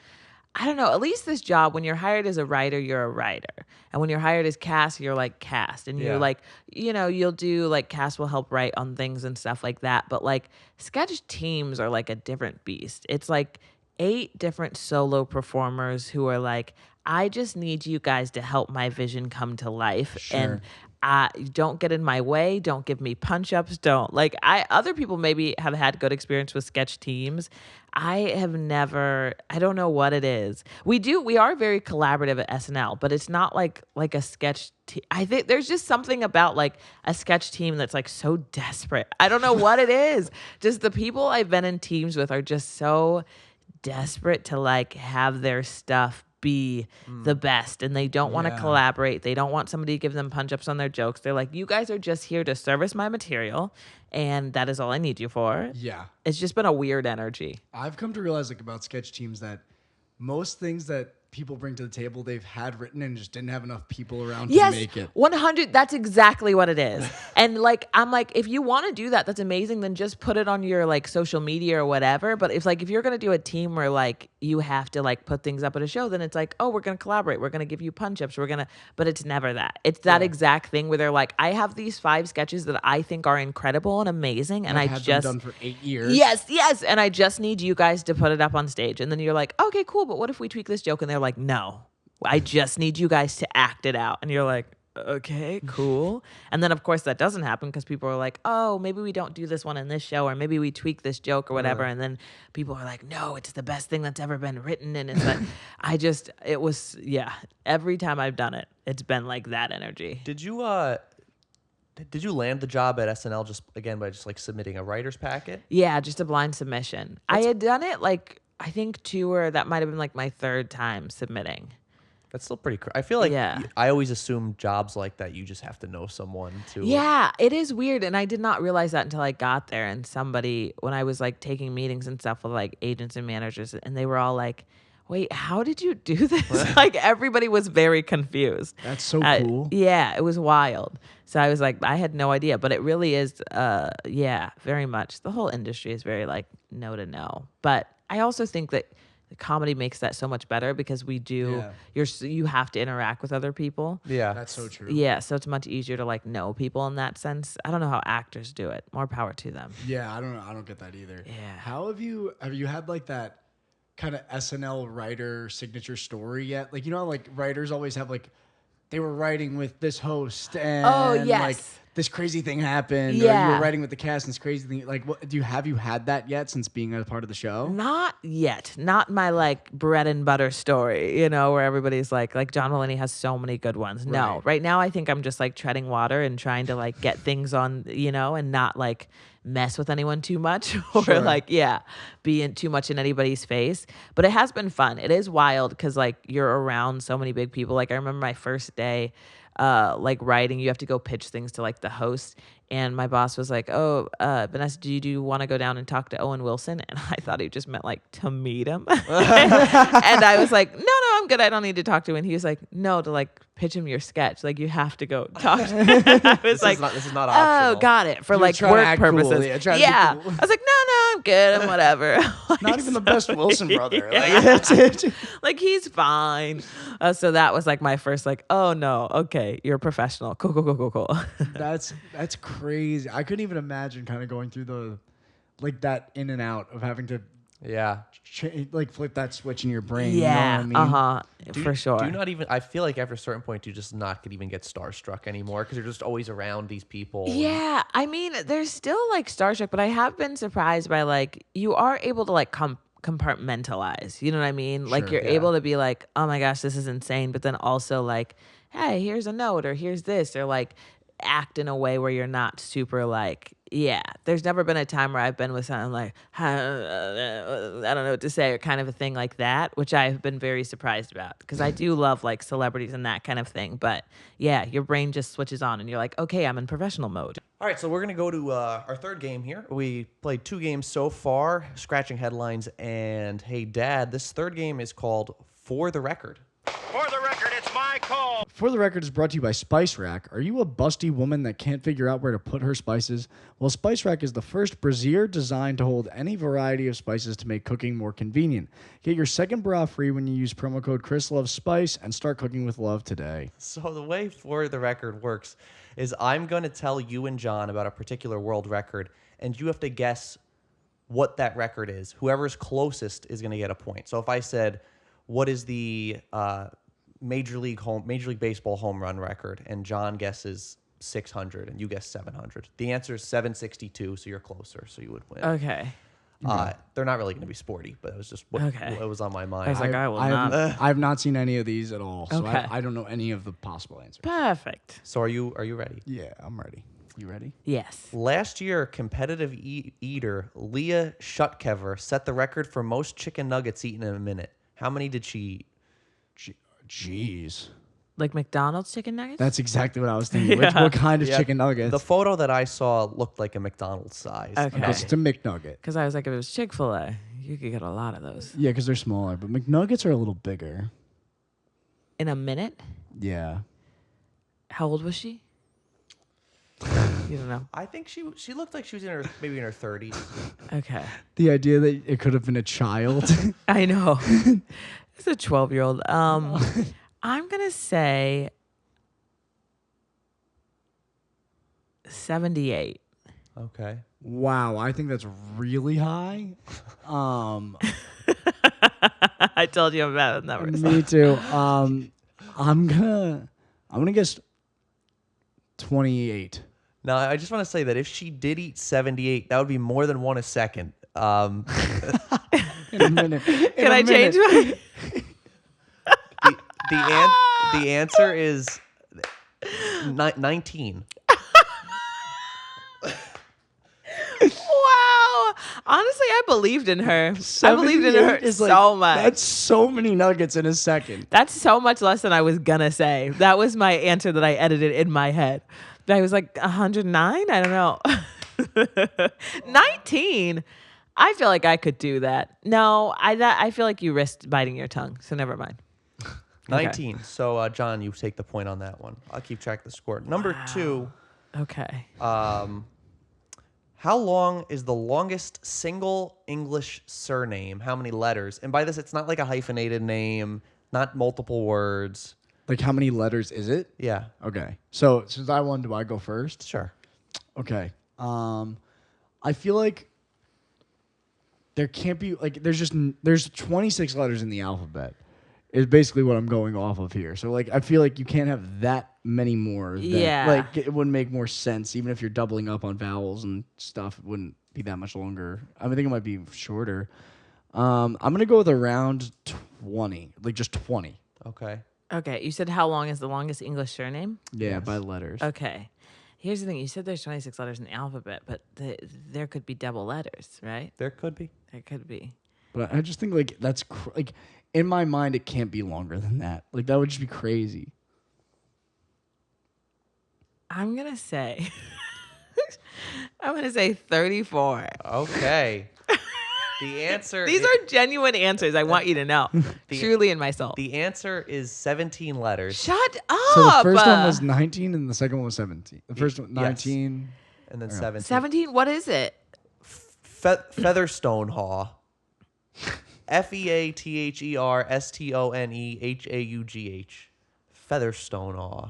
I don't know, at least this job, when you're hired as a writer, you're a writer. And when you're hired as cast, you're like cast. And you're
Yeah.
like, you'll do like cast will help write on things and stuff like that. But like sketch teams are like a different beast. It's like 8 different solo performers who are like, I just need you guys to help my vision come to life.
Sure.
And don't get in my way. Don't give me punch-ups. Don't other people maybe have had good experience with sketch teams. I have never, I don't know what it is. We are very collaborative at SNL, but it's not like a sketch team. I think there's just something about like a sketch team that's like so desperate. I don't know what it is. Just the people I've been in teams with are just so desperate to like have their stuff be the best, and they don't want to collaborate. They don't want somebody to give them punch-ups on their jokes. They're like, you guys are just here to service my material, and that is all I need you for.
Yeah.
It's just been a weird energy.
I've come to realize like about sketch teams that most things that people bring to the table they've had written and just didn't have enough people around to
Yes,
make it.
100. That's exactly what it is. And like, I'm like, if you want to do that, that's amazing. Then just put it on your like social media or whatever. But if you're gonna do a team where like you have to like put things up at a show, then it's like, oh, we're gonna collaborate. We're gonna give you punch ups. But it's never that. It's that exact thing where they're like, I have these 5 sketches that I think are incredible and amazing, and
I've
I
had
just
them done for 8 years.
Yes, and I just need you guys to put it up on stage. And then you're like, okay, cool, but what if we tweak this joke? And they're like, no, I just need you guys to act it out. And you're like, okay, cool. And then, of course, that doesn't happen because people are like, oh, maybe we don't do this one in this show, or maybe we tweak this joke or whatever. And then people are like, no, it's the best thing that's ever been written. And it's like, every time I've done it, it's been like that energy.
Did you land the job at SNL just by like submitting a writer's packet?
Yeah, just a blind submission. I had done it like, I think 2 or that might have been like my 3rd time submitting.
That's still pretty I feel like
Yeah.
I always assume jobs like that, you just have to know someone to.
Yeah, it is weird. And I did not realize that until I got there. And somebody, when I was like taking meetings and stuff with like agents and managers, and they were all like, wait, how did you do this? Like everybody was very confused.
That's so cool.
Yeah, it was wild. So I was like, I had no idea. But it really is, very much. The whole industry is very like no to no. But I also think that the comedy makes that so much better because you have to interact with other people.
Yeah.
That's so true.
Yeah, so it's much easier to like know people in that sense. I don't know how actors do it. More power to them.
Yeah, I don't know. I don't get that either.
Yeah.
How have you had like that kind of SNL writer signature story yet? Like, you know, like writers always have like they were writing with this host and like this crazy thing happened. Or you were writing with the cast and this crazy thing. Like, have you had that yet since being a part of the show?
Not yet. Not my like bread and butter story, you know, where everybody's like John Mulaney has so many good ones.
Right.
No, right now I think I'm just like treading water and trying to like get things on, you know, and not like mess with anyone too much or be in too much in anybody's face. But it has been fun. It is wild because like you're around so many big people. Like I remember my first day like writing, you have to go pitch things to like the host. And my boss was like, oh, Vannessa, do you want to go down and talk to Owen Wilson? And I thought he just meant like to meet him. And I was like, no, I'm good. I don't need to talk to him. And he was like, no, to like pitch him your sketch. Like you have to go talk to him. I was like,
this is not optional.
Oh, got it. For
You're
like
trying to
work
act cool.
purposes.
Yeah, trying to be
Yeah.
cool.
I was like, no, I'm good. I'm whatever. Like,
Not even the best Wilson brother.
Yeah.
Like,
like he's fine. So that was like my first like, oh no, okay, you're a professional. Cool.
That's crazy. I couldn't even imagine kind of going through that in and out of having to like flip that switch in your brain.
Yeah,
you know what I mean?
for sure.
Do you not even? I feel like after a certain point, you just not could even get starstruck anymore because you're just always around these people.
Yeah, I mean, there's still like starstruck, but I have been surprised by like you are able to like compartmentalize. You know what I mean? Like you're able to be like, oh my gosh, this is insane, but then also like, hey, here's a note, or here's this, or like act in a way where you're not super like, there's never been a time where I've been with something like, I don't know what to say, or kind of a thing like that, which I've been very surprised about because I do love like celebrities and that kind of thing. But yeah, your brain just switches on and you're like, okay, I'm in professional mode.
All right, so we're going to go to our third game here. We played 2 games so far, scratching headlines and Hey Dad. This third game is called For the Record.
For the record, it's my call.
For the Record is brought to you by Spice Rack. Are you a busty woman that can't figure out where to put her spices? Well, Spice Rack is the first brassiere designed to hold any variety of spices to make cooking more convenient. Get your second bra free when you use promo code ChrisLoveSpice and start cooking with love today.
So the way For the Record works is I'm going to tell you and John about a particular world record, and you have to guess what that record is. Whoever's closest is going to get a point. So if I said, what is the Major League Baseball home run record? And John guesses 600 and you guess 700. The answer is 762, so you're closer, so you would win.
Okay.
They're not really going to be sporty, but it was just what was on my mind.
I was like, I will not.
I've not seen any of these at all, so
Okay.
I don't know any of the possible answers.
Perfect.
So are you ready?
Yeah, I'm ready. You ready?
Yes.
Last year, competitive eater Leah Shutkever set the record for most chicken nuggets eaten in a minute. How many did she eat?
Jeez.
Like McDonald's chicken nuggets?
That's exactly what I was thinking. What kind of chicken nuggets?
The photo that I saw looked like a McDonald's size.
Okay.
It's a McNugget.
Because I was like, if it was Chick-fil-A, you could get a lot of those.
Yeah, because they're smaller. But McNuggets are a little bigger.
in a minute?
Yeah.
How old was she? You don't know.
I think she looked like she was maybe in her 30s.
Okay.
The idea that it could have been a child.
I know. It's a 12-year-old. I'm going to say 78.
Okay.
Wow, I think that's really high.
I told you I'm bad with numbers.
Me too. I'm gonna guess 28.
Now, I just want to say that if she did eat 78, that would be more than one a second.
In a minute.
Can I change my?
The answer is 19.
Wow. Honestly, I believed in her. I believed in her
78 is
so much.
That's so many nuggets in a second.
That's so much less than I was gonna say. That was my answer that I edited in my head. I was like 109. I don't know. 19. I feel like I could do that. No, I feel like you risked biting your tongue. So never mind.
19. Okay. So, John, you take the point on that one. I'll keep track of the score. Number 2.
Okay.
How long is the longest single English surname? How many letters? And by this, it's not like a hyphenated name, not multiple words.
Like, how many letters is it?
Yeah.
Okay. So, since I won, do I go first?
Sure.
Okay. I feel like there can't be, like, there's 26 letters in the alphabet. Is basically what I'm going off of here. So, like, I feel like you can't have that many more.
Yeah.
Like, it wouldn't make more sense. Even if you're doubling up on vowels and stuff, it wouldn't be that much longer. I think it might be shorter. I'm going to go with around 20. Like, just 20.
Okay.
Okay. You said how long is the longest English surname?
Yeah,
Yes.
by letters.
Okay. Here's the thing. You said there's 26 letters in the alphabet, but there could be double letters, right?
There could be.
There could be.
But I just think, like, that's, like, in my mind, it can't be longer than that. Like, that would just be crazy.
I'm going to say... I'm going to say 34.
Okay. The answer...
These are genuine answers. I want you to know. Truly in my soul.
The answer is 17 letters.
Shut up.
So the first one was 19 and the second one was 17. The first one,
Yes.
19.
And then 17.
17? What is it?
Featherstone Haw. FeatherStoneHaugh. Featherstone Haw.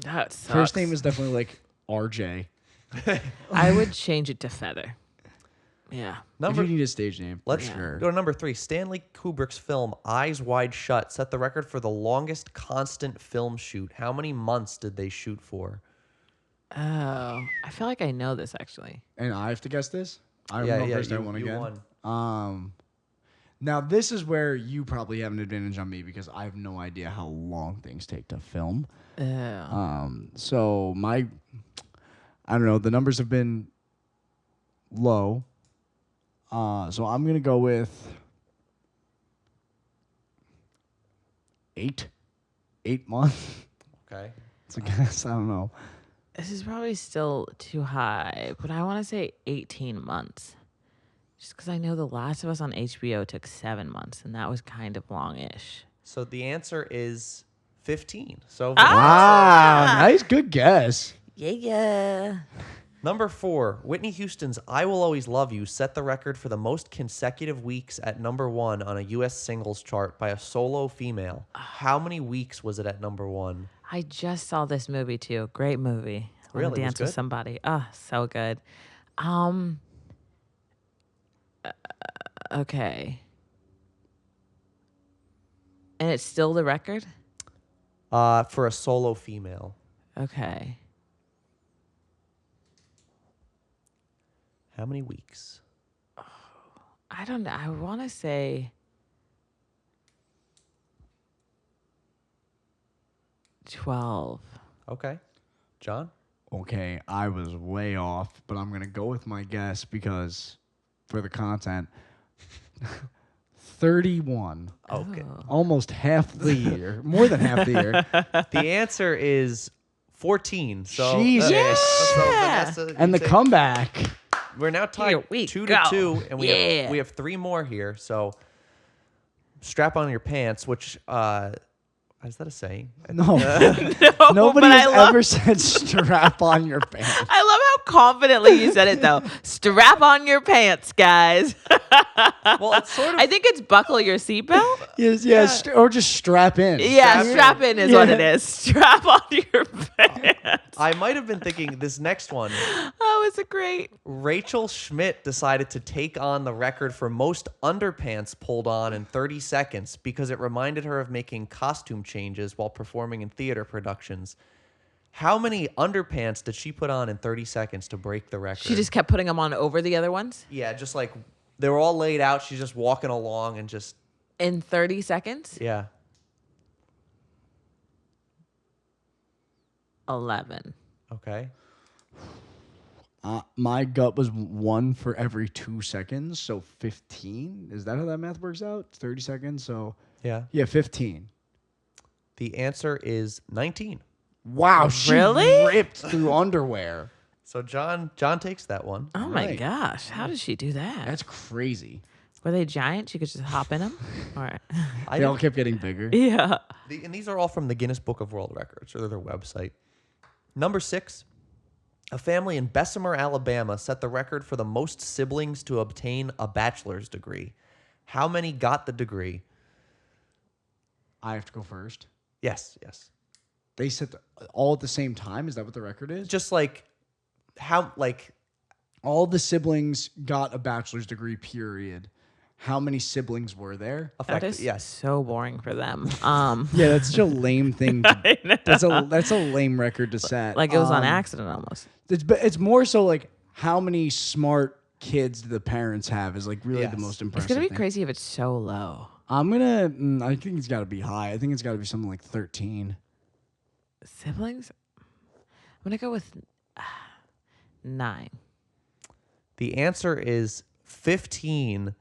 That sucks.
First name is definitely like RJ.
I would change it to Feather. Yeah.
You need a stage name.
Let's
for sure.
go to number 3. Stanley Kubrick's film Eyes Wide Shut set the record for the longest constant film shoot. How many months did they shoot for?
Oh, I feel like I know this actually.
And I have to guess this? I
Yeah,
don't know
yeah,
first. I
you-
won
you
again.
won.
Now this is where you probably have an advantage on me because I have no idea how long things take to film. So I don't know. The numbers have been low. So I'm gonna go with 8 months.
Okay.
So I guess I don't know.
This is probably still too high, but I want to say 18 months. Just because I know The Last of Us on HBO took 7 months, and that was kind of longish.
So the answer is 15. So
Wow, nice, good guess.
Yeah.
number 4, Whitney Houston's I Will Always Love You set the record for the most consecutive weeks at number 1 on a U.S. singles chart by a solo female. How many weeks was it at number 1?
I just saw this movie too. Great movie. I
Really?
Wanna
It was
Dance with
good?
Somebody. So good. Okay. And it's still the record?
For a solo female.
Okay.
How many weeks?
I don't know. I want to say 12.
Okay. John?
Okay, I was way off, but I'm gonna go with my guess because for the content. 31.
Okay.
Almost half the year. More than half the year.
The answer is 14. So,
Jesus.
so
Yeah.
Vannessa,
And the
you take-
comeback.
We're now tied
Here we
2
go.
to 2, and
Yeah.
we have 3 more here. So strap on your pants, which I Is that a saying?
No.
No,
Nobody
but
has ever said strap on your pants.
I love how confidently you said it, though. Strap on your pants, guys.
Well, it's sort of.
I think it's buckle your seatbelt.
Yes, or just strap in.
Yeah, strap in is what it is. Strap on your pants.
I might have been thinking this next one.
Oh, it's a great.
Rachel Schmidt decided to take on the record for most underpants pulled on in 30 seconds because it reminded her of making costume changes while performing in theater productions. How many underpants did she put on in 30 seconds to break the record?
She just kept putting them on over the other ones
Yeah, just like they were all laid out. She's just walking along and just,
in 30 seconds.
yeah.
11.
Okay.
My gut was 1 for every 2 seconds, so 15. Is that how that math works out? 30 seconds, so
Yeah.
15.
The answer is 19.
Wow, she
Really?
ripped through underwear.
So John takes that one.
Oh my
Right.
gosh, how did she do that?
That's crazy.
Were they giant? She could just hop in them. All right.
I
They all
didn't-
kept getting bigger.
Yeah.
and these are all from the Guinness Book of World Records or their website. Number 6, a family in Bessemer, Alabama set the record for the most siblings to obtain a bachelor's degree. How many got the degree?
I have to go first.
Yes.
They said all at the same time. Is that what the record is?
Just like how, like,
All the siblings got a bachelor's degree, period. How many siblings were there?
That
effective.
is
Yes.
so boring for them.
Yeah, that's such a lame thing. That's a lame record to set.
Like it was on accident almost.
It's more so like how many smart kids do the parents have is like really the
Yes.
most
It's
impressive.
gonna be
thing.
crazy if it's so low.
I think it's got to be high. I think it's got to be something like 13.
Siblings? I'm gonna go with 9.
The answer is 15.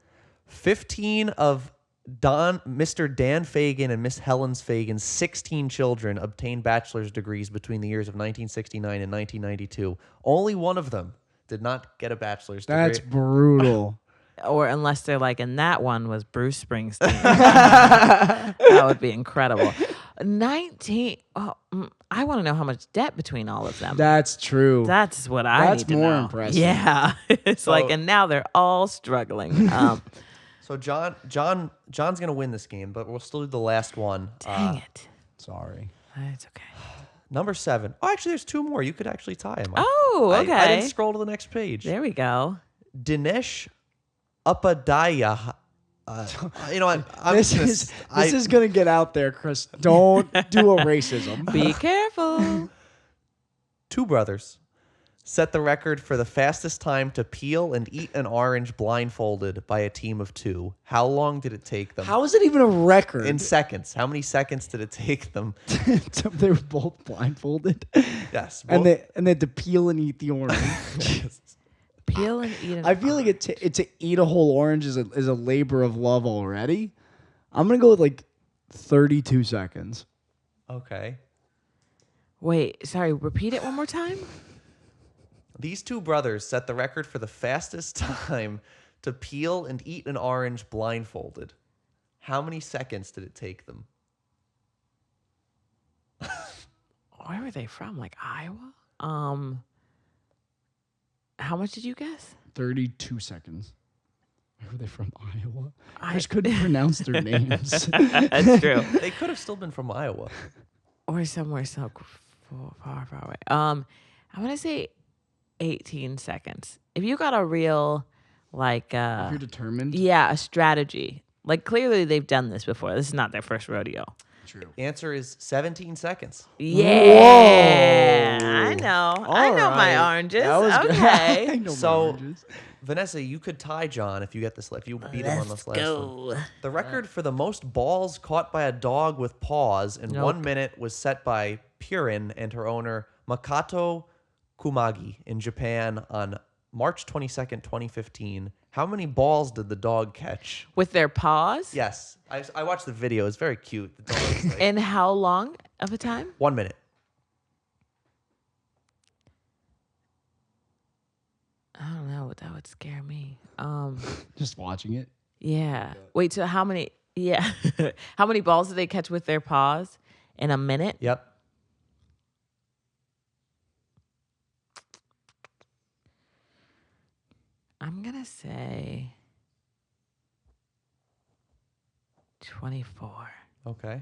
15 of Mr. Dan Fagan and Miss Helen Fagan's 16 children obtained bachelor's degrees between the years of 1969 and 1992. Only one of them did not get a bachelor's
That's
degree.
brutal.
Or unless they're like, and that one was Bruce Springsteen. That would be incredible. 19. Oh, I want to know how much debt between all of them.
That's true.
That's what I
That's
need to
more
know.
impressive.
Yeah. It's like, and now they're all struggling.
So John's going to win this game, but we'll still do the last one.
Dang it.
Sorry.
It's okay.
Number 7. Oh, actually, there's 2 more. You could actually tie them.
Oh, okay.
I didn't scroll to the next page.
There we go.
Dinesh Upadhyaya. You know what?
This is gonna get out there, Chris. Don't do a racism.
Be careful.
2 brothers set the record for the fastest time to peel and eat an orange blindfolded by a team of 2. How long did it take them?
How is it even a record?
In seconds. How many seconds did it take them?
They were both blindfolded.
Yes.
And they had to peel and eat the orange.
Peel and eat an
I feel like to eat a whole orange is a labor of love already. I'm gonna go with like 32 seconds.
Okay.
Wait, sorry, repeat it one more time?
These 2 brothers set the record for the fastest time to peel and eat an orange blindfolded. How many seconds did it take them?
Where were they from? Like Iowa? How much did you guess?
32 seconds. Where were they from? Iowa? I just couldn't pronounce their names.
That's true.
They could have still been from Iowa.
Or somewhere so far away. I'm gonna say 18 seconds. If you got a real like
If you're determined.
yeah, a strategy. Like clearly they've done this before. This is not their first rodeo.
True.
Answer is 17 seconds.
Yeah. I know. I know my
right.
oranges.
That was good.
Okay.
I know my
So,
oranges.
Vanessa, you could tie John if you get this. If you beat him on
Let's
this last one.
go.
The record for the most balls caught by a dog with paws in 1 minute was set by Purin and her owner Makoto Kumagi in Japan on March 22nd, 2015. How many balls did the dog catch?
With their paws?
Yes, I watched the video. It's very cute. The dog is like
And how long of a time?
1 minute.
I don't know. That would scare me.
Just watching it.
Yeah. Wait, so how many? Yeah. How many balls did they catch with their paws? in a minute.
Yep.
I'm going to say 24.
Okay.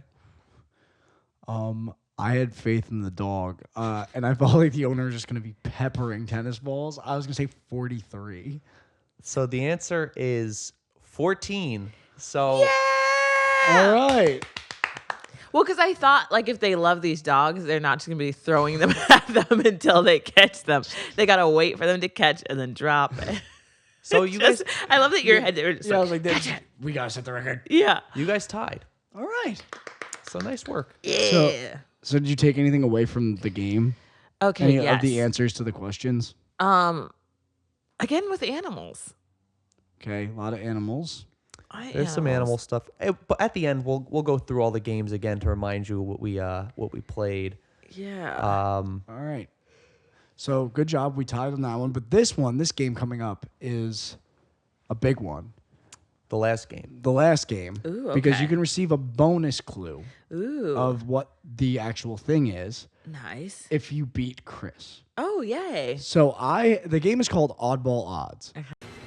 I had faith in the dog, and I felt like the owner was just going to be peppering tennis balls. I was going to say 43.
So the answer is 14. So
All right.
Well, because I thought, like, if they love these dogs, they're not just going to be throwing them at them until they catch them. They got to wait for them to catch and then drop.
so you guys
I love that your head. They were just
Yeah, I was
like,
like, we got to set the record.
yeah.
you guys tied.
All right.
So nice work.
Yeah.
So did you take anything away from the game?
Okay,
Any
yes.
of the answers to the questions?
Again with animals.
Okay, a lot of animals.
There's some animal stuff, but at the end we'll go through all the games again to remind you what we played.
Yeah.
All right. So good job. We tied on that one. But this game coming up is a big one.
The last game.
The last game.
Ooh,
Because
okay.
you can receive a bonus clue
Ooh.
of what the actual thing is
Nice.
if you beat Chris.
Oh, yay.
So the game is called Oddball Odds.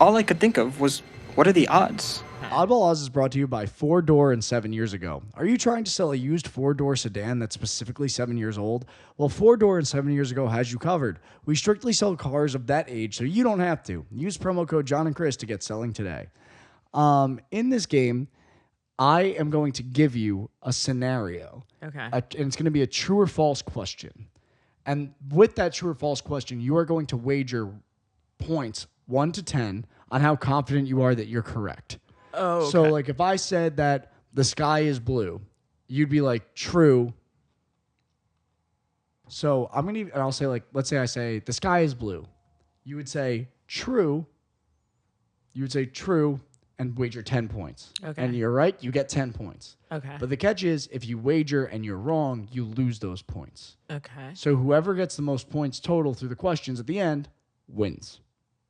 All I could think of was, what are the odds?
Oddball Odds is brought to you by 4Door and 7 years ago. Are you trying to sell a used 4-door sedan that's specifically 7 years old? Well, 4Door and 7 years ago has you covered. We strictly sell cars of that age, so you don't have to. Use promo code John and Chris to get selling today. In this game, I am going to give you a scenario.
Okay.
And it's going to be a true or false question. And with that true or false question, you are going to wager points 1 to 10 on how confident you are that you're correct.
Oh, okay.
So, like, if I said that the sky is blue, you'd be like, true. So and I'll say, like, let's say I say the sky is blue. You would say true. You would say true and wager 10 points.
Okay.
And you're right, you get 10 points.
Okay.
But the catch is, if you wager and you're wrong, you lose those points.
Okay.
So whoever gets the most points total through the questions at the end wins.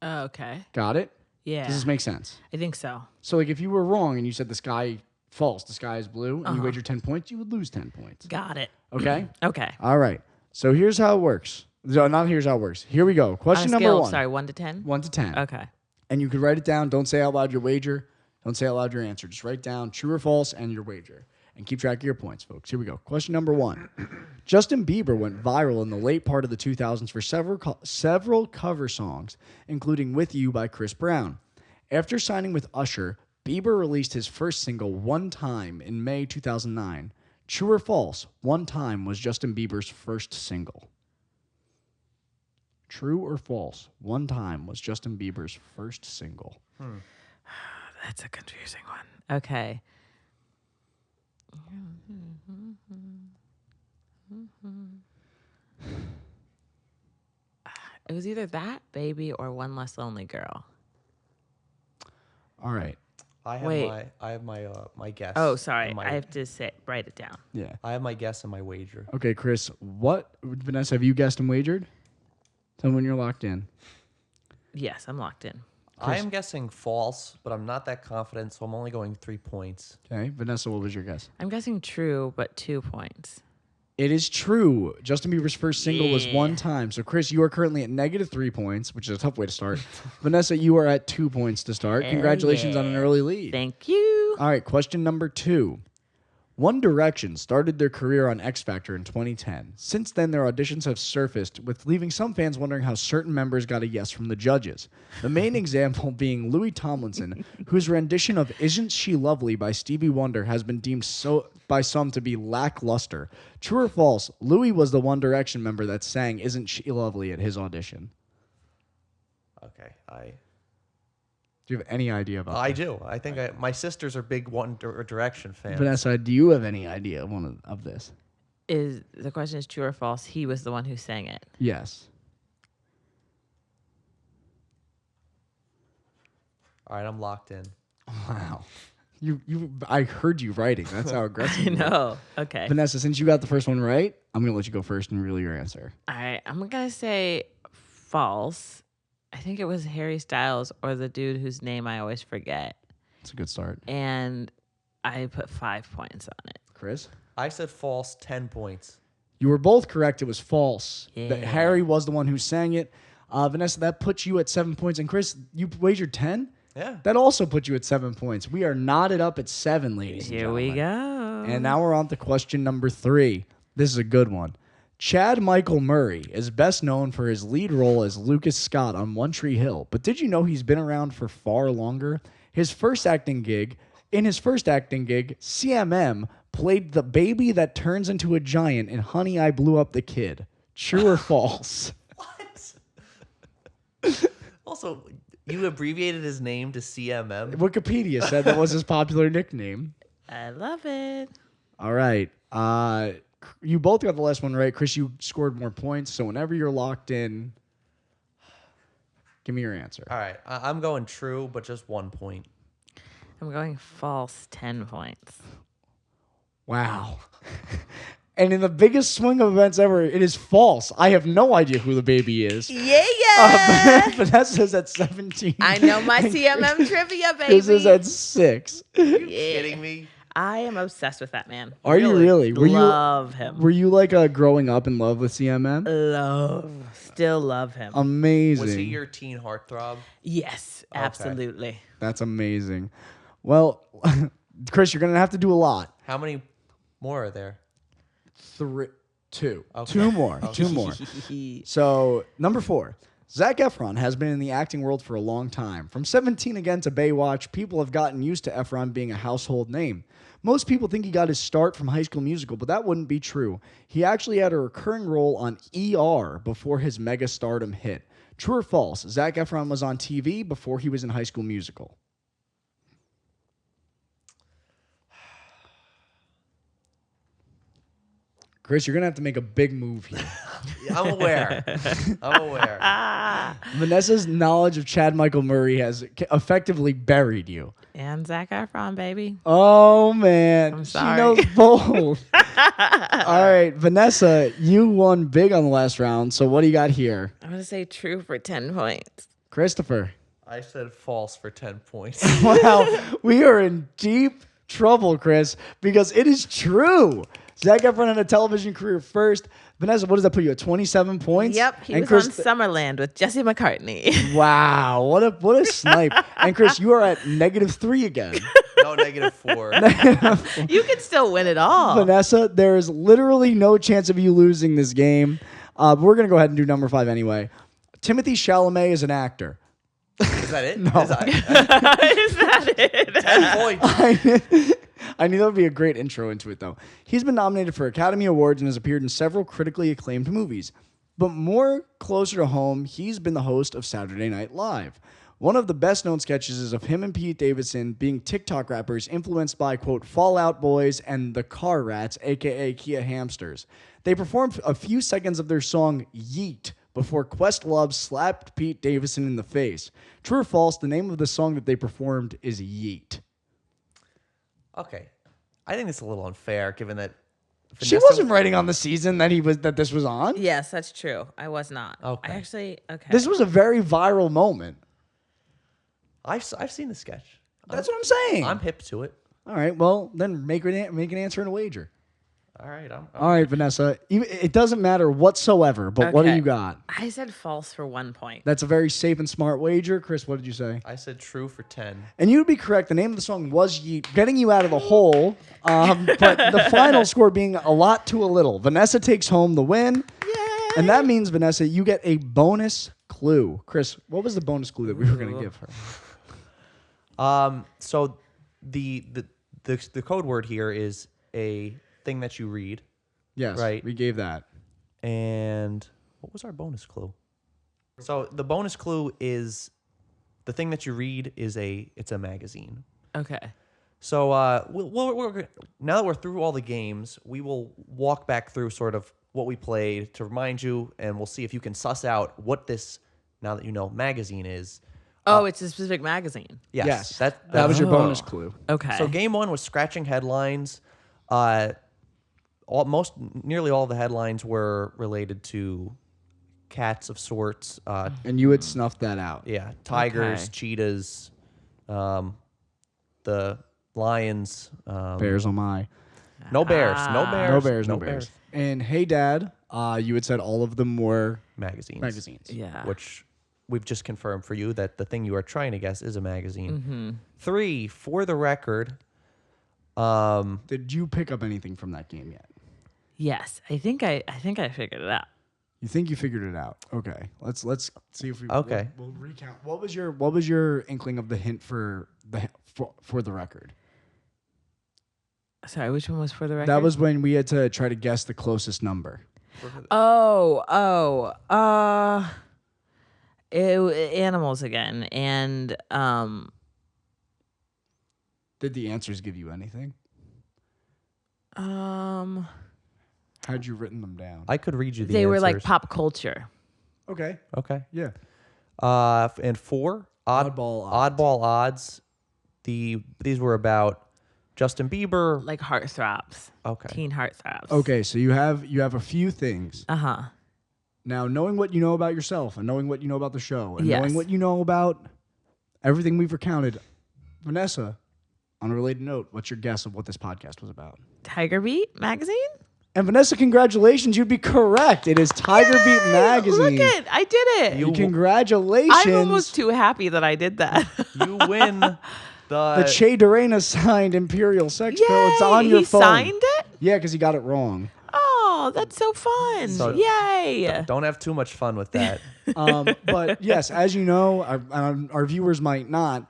Oh, okay.
Got it?
Yeah.
Does this make sense?
I think so.
So, like, if you were wrong and you said the sky is blue, and you wagered 10 points, you would lose 10 points.
Got it.
Okay?
Okay.
All right. So here's how it works. So not here's how it works. Here we go.
On a
Question number
scale,
1.
sorry, 1 to 10?
1 to 10.
Okay.
And you could write it down. Don't say out loud your wager. Don't say out loud your answer. Just write down true or false and your wager. And keep track of your points, folks. Here we go. Question number 1. Justin Bieber went viral in the late part of the 2000s for several cover songs, including With You by Chris Brown. After signing with Usher, Bieber released his first single, One Time, in May 2009. True or false, One Time was Justin Bieber's first single? True or false, One Time was Justin Bieber's first single?
That's a confusing one. Okay. It was either that, Baby, or One Less Lonely Girl.
All right.
I have my guess.
Oh, sorry.
and
I have to write it down.
Yeah.
I have my guess and my wager.
Okay, Chris, Vannessa, have you guessed and wagered? Tell me when you're locked in.
Yes, I'm locked in.
I am guessing false, but I'm not that confident, so I'm only going 3 points.
Okay, Vannessa, what was your guess?
I'm guessing true, but 2 points.
It is true. Justin Bieber's first single was
Yeah.
One Time. So, Chris, you are currently at -3 points, which is a tough way to start. Vannessa, you are at 2 points to start.
Hell
Congratulations on an
yeah.
early lead.
Thank you.
All right, question number 2. One Direction started their career on X Factor in 2010. Since then, their auditions have surfaced, with leaving some fans wondering how certain members got a yes from the judges. The main example being Louis Tomlinson, whose rendition of Isn't She Lovely by Stevie Wonder has been deemed by some to be lackluster. True or false, Louis was the One Direction member that sang Isn't She Lovely at his audition?
Okay,
Do you have any idea about
I
that?
do. I think my sisters are big One Direction fans.
Vannessa, do you have any idea of this?
Is the question is true or false? He was the one who sang it.
Yes.
All right, I'm locked in.
Wow. I heard you writing. That's how aggressive
I
you were.
know. Okay.
Vannessa, since you got the first one right, I'm going to let you go first and reveal your answer.
All right. I'm going to say false. I think it was Harry Styles or the dude whose name I always forget.
It's a good start.
And I put 5 points on it.
Chris?
I said false, 10 points.
You were both correct. It was false.
Yeah.
That Harry was the one who sang it. Vannessa, that puts you at 7 points. And Chris, you wagered 10?
Yeah.
That also put you at 7 points. We are knotted up at 7, ladies and
Here
gentlemen.
we go.
And now we're on to question number 3. This is a good one. Chad Michael Murray is best known for his lead role as Lucas Scott on One Tree Hill. But did you know he's been around for far longer? In his first acting gig, CMM played the baby that turns into a giant in Honey, I Blew Up the Kid. True or false?
Also, you abbreviated his name to CMM.
Wikipedia said that was his popular nickname.
I love it.
All right. You both got the last one right. Chris, you scored more points. So whenever you're locked in, give me your answer.
All right. I'm going true, but just 1 point.
I'm going false, 10 points.
Wow. And in the biggest swing of events ever, it is false. I have no idea who the baby is.
Yeah.
Vanessa's at 17.
I know my CMM trivia, baby.
Chris is at 6.
Kidding me?
I am obsessed with that man.
Are you really?
Love him.
Were you like growing up in love with CMM?
Still love him.
Amazing.
Was he your teen heartthrob?
Yes, absolutely.
That's amazing. Well, Chris, you're going to have to do a lot.
How many more are there?
2.
Okay.
2 more. 2 more. So, number 4. Zac Efron has been in the acting world for a long time. From 17 Again to Baywatch, people have gotten used to Efron being a household name. Most people think he got his start from High School Musical, but that wouldn't be true. He actually had a recurring role on ER before his mega stardom hit. True or false? Zac Efron was on TV before he was in High School Musical. Chris, you're going to have to make a big move here.
I'm aware.
Vanessa's knowledge of Chad Michael Murray has effectively buried you.
And Zac Efron, baby.
Oh, man.
I'm sorry.
She knows both. All right, Vannessa, you won big on the last round. So what do you got here?
I'm going to say true for 10 points.
Christopher.
I said false for 10 points.
Wow, we are in deep trouble, Chris, because it is true. Zac Efron had a television career first. Vanessa, what does that put you at? 27 points?
Yep, he
And
was
Chris,
on Summerland with Jesse McCartney.
wow, what a snipe. And Chris, you are at -3 again.
No, -4.
You can still win it all.
Vanessa, there is literally no chance of you losing this game. But we're going to go ahead and do number 5 anyway. Timothy Chalamet is an actor.
Is that it?
No.
Is that
Is that it?
10 points.
I knew that would be a great intro into it, though. He's been nominated for Academy Awards and has appeared in several critically acclaimed movies. But more closer to home, he's been the host of Saturday Night Live. One of the best-known sketches is of him and Pete Davidson being TikTok rappers influenced by, quote, Fall Out Boys and the Car Rats, a.k.a. Kia Hamsters. They performed a few seconds of their song Yeet before Questlove slapped Pete Davidson in the face. True or false, the name of the song that they performed is Yeet.
Okay. I think it's a little unfair given that
She wasn't writing on the season that this was on.
Yes, that's true. I was not.
Okay.
I actually, okay.
This was a very viral moment.
I've seen the sketch.
That's what I'm saying.
I'm hip to it.
All right, well, then make an answer and a wager.
All right.
All right, Vannessa. It doesn't matter whatsoever, but what do
Okay.
you got?
I said false for 1 point.
That's a very safe and smart wager. Chris, what did you say?
I said true for 10.
And you would be correct. The name of the song was Yeet, getting you out of the hole, but the final score being a lot to a little. Vannessa takes home the win.
Yay!
And that means, Vannessa, you get a bonus clue. Chris, what was the bonus clue that we were going to give her?
So the code word here is a thing that you read.
Yes,
Right.
we gave that.
And what was our bonus clue? So the bonus clue is the thing that you read it's a magazine.
Okay.
So we're now that we're through all the games, we will walk back through sort of what we played to remind you, and we'll see if you can suss out what this, now that you know, magazine is.
Oh, it's a specific magazine.
Yes.
That was your bonus clue.
Okay.
So game 1 was scratching headlines. Nearly all the headlines were related to cats of sorts.
And you had snuffed that out.
Yeah, tigers,
Okay.
cheetahs, the lions.
Bears, oh my.
No bears. No bears.
No bears. And Hey Dad, you had said all of them were
Magazines.
Yeah.
Which we've just confirmed for you that the thing you are trying to guess is a magazine. 3, For the Record.
Did you pick up anything from that game yet?
Yes, I think I figured it out.
You think you figured it out? Okay, let's see if we.
Okay.
We'll recount. What was your inkling of the hint for the record?
Sorry, which one was For the Record?
That was when we had to try to guess the closest number.
Animals again, and
Did the answers give you anything? How'd you written them down?
I could read you the
they
answers.
were like pop culture.
Okay.
Okay.
Yeah.
And 4, Oddball Odds. These were about Justin Bieber.
Like heartthrobs.
Okay.
Teen heartthrobs.
Okay, so you have a few things.
Uh-huh.
Now, knowing what you know about yourself and knowing what you know about the show and
Yes.
knowing what you know about everything we've recounted, Vannessa, on a related note, what's your guess of what this podcast was about?
Tiger Beat magazine?
And Vannessa, congratulations. You'd be correct. It is Tiger Beat Magazine.
Look it, I did it.
Congratulations.
I'm almost too happy that I did that.
You win
the Che Dorena signed Imperial Sex Pill. It's on your phone.
He signed it?
Yeah, because he got it wrong.
Oh, that's so fun.
So-
Yay.
Don't have too much fun with that.
But yes, as you know, our viewers might not,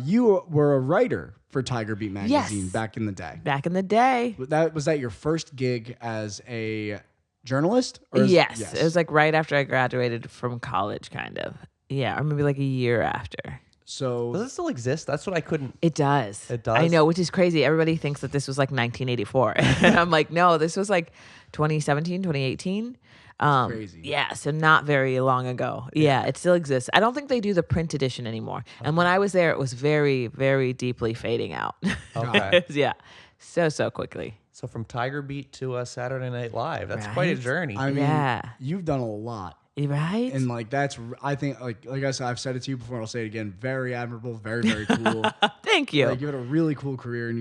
you were a writer for Tiger Beat Magazine
Yes.
back in the day.
Back in the day.
Was that your first gig as a journalist?
Yes. It was like right after I graduated from college, kind of. Yeah, or maybe like a year after.
So
Does it still exist? That's what I couldn't.
It does.
It does?
I know, which is crazy. Everybody thinks that this was like 1984. And I'm like, no, this was like 2017, 2018.
crazy.
Yeah, so not very long ago. Yeah, it still exists. I don't think they do the print edition anymore. And when I was there, it was very, very deeply fading out.
Okay.
Yeah, so quickly.
So from Tiger Beat to Saturday Night Live, that's quite a
Right?
journey.
I mean,
Yeah.
you've done a lot.
Right?
And like I think like I said, I've said it to you before. I'll say it again. Very admirable. Very very cool.
Thank you.
Like you had a really cool career, and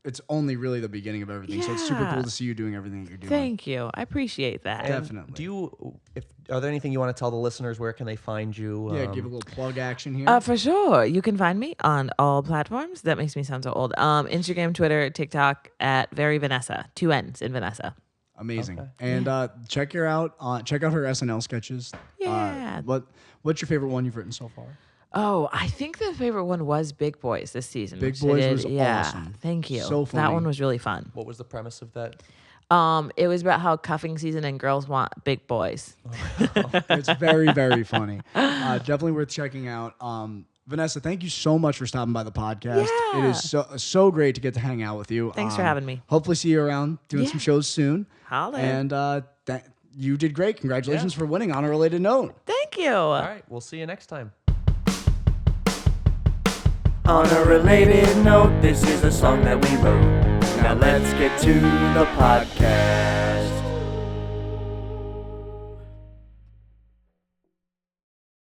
it's only really the beginning of everything. So it's super
Yeah.
cool to see you doing everything that you're doing.
Thank you. I appreciate that.
And
Definitely.
are there anything you want to tell the listeners? Where can they find you?
Yeah, give a little plug action here.
For sure. You can find me on all platforms. That makes me sound so old. Instagram, Twitter, TikTok at Very Vannessa. 2 N's in Vannessa.
Amazing. And check her out her SNL sketches.
Yeah.
What's your favorite one you've written so far?
Oh, I think the favorite one was Big Boys this season.
Big
which I
Boys
did.
was awesome.
Thank you.
So funny.
That one was really fun.
What was the premise of that?
It was about how cuffing season and girls want big boys.
It's very, very funny. Definitely worth checking out. Vannessa, thank you so much for stopping by the podcast.
Yeah.
It is so great to get to hang out with you.
Thanks for having me.
Hopefully see you around doing some shows soon.
Holla.
And you did great. Congratulations for winning on a related note.
Thank you.
All right, we'll see you next time.
On a related note, this is a song that we wrote. Now let's get to the podcast.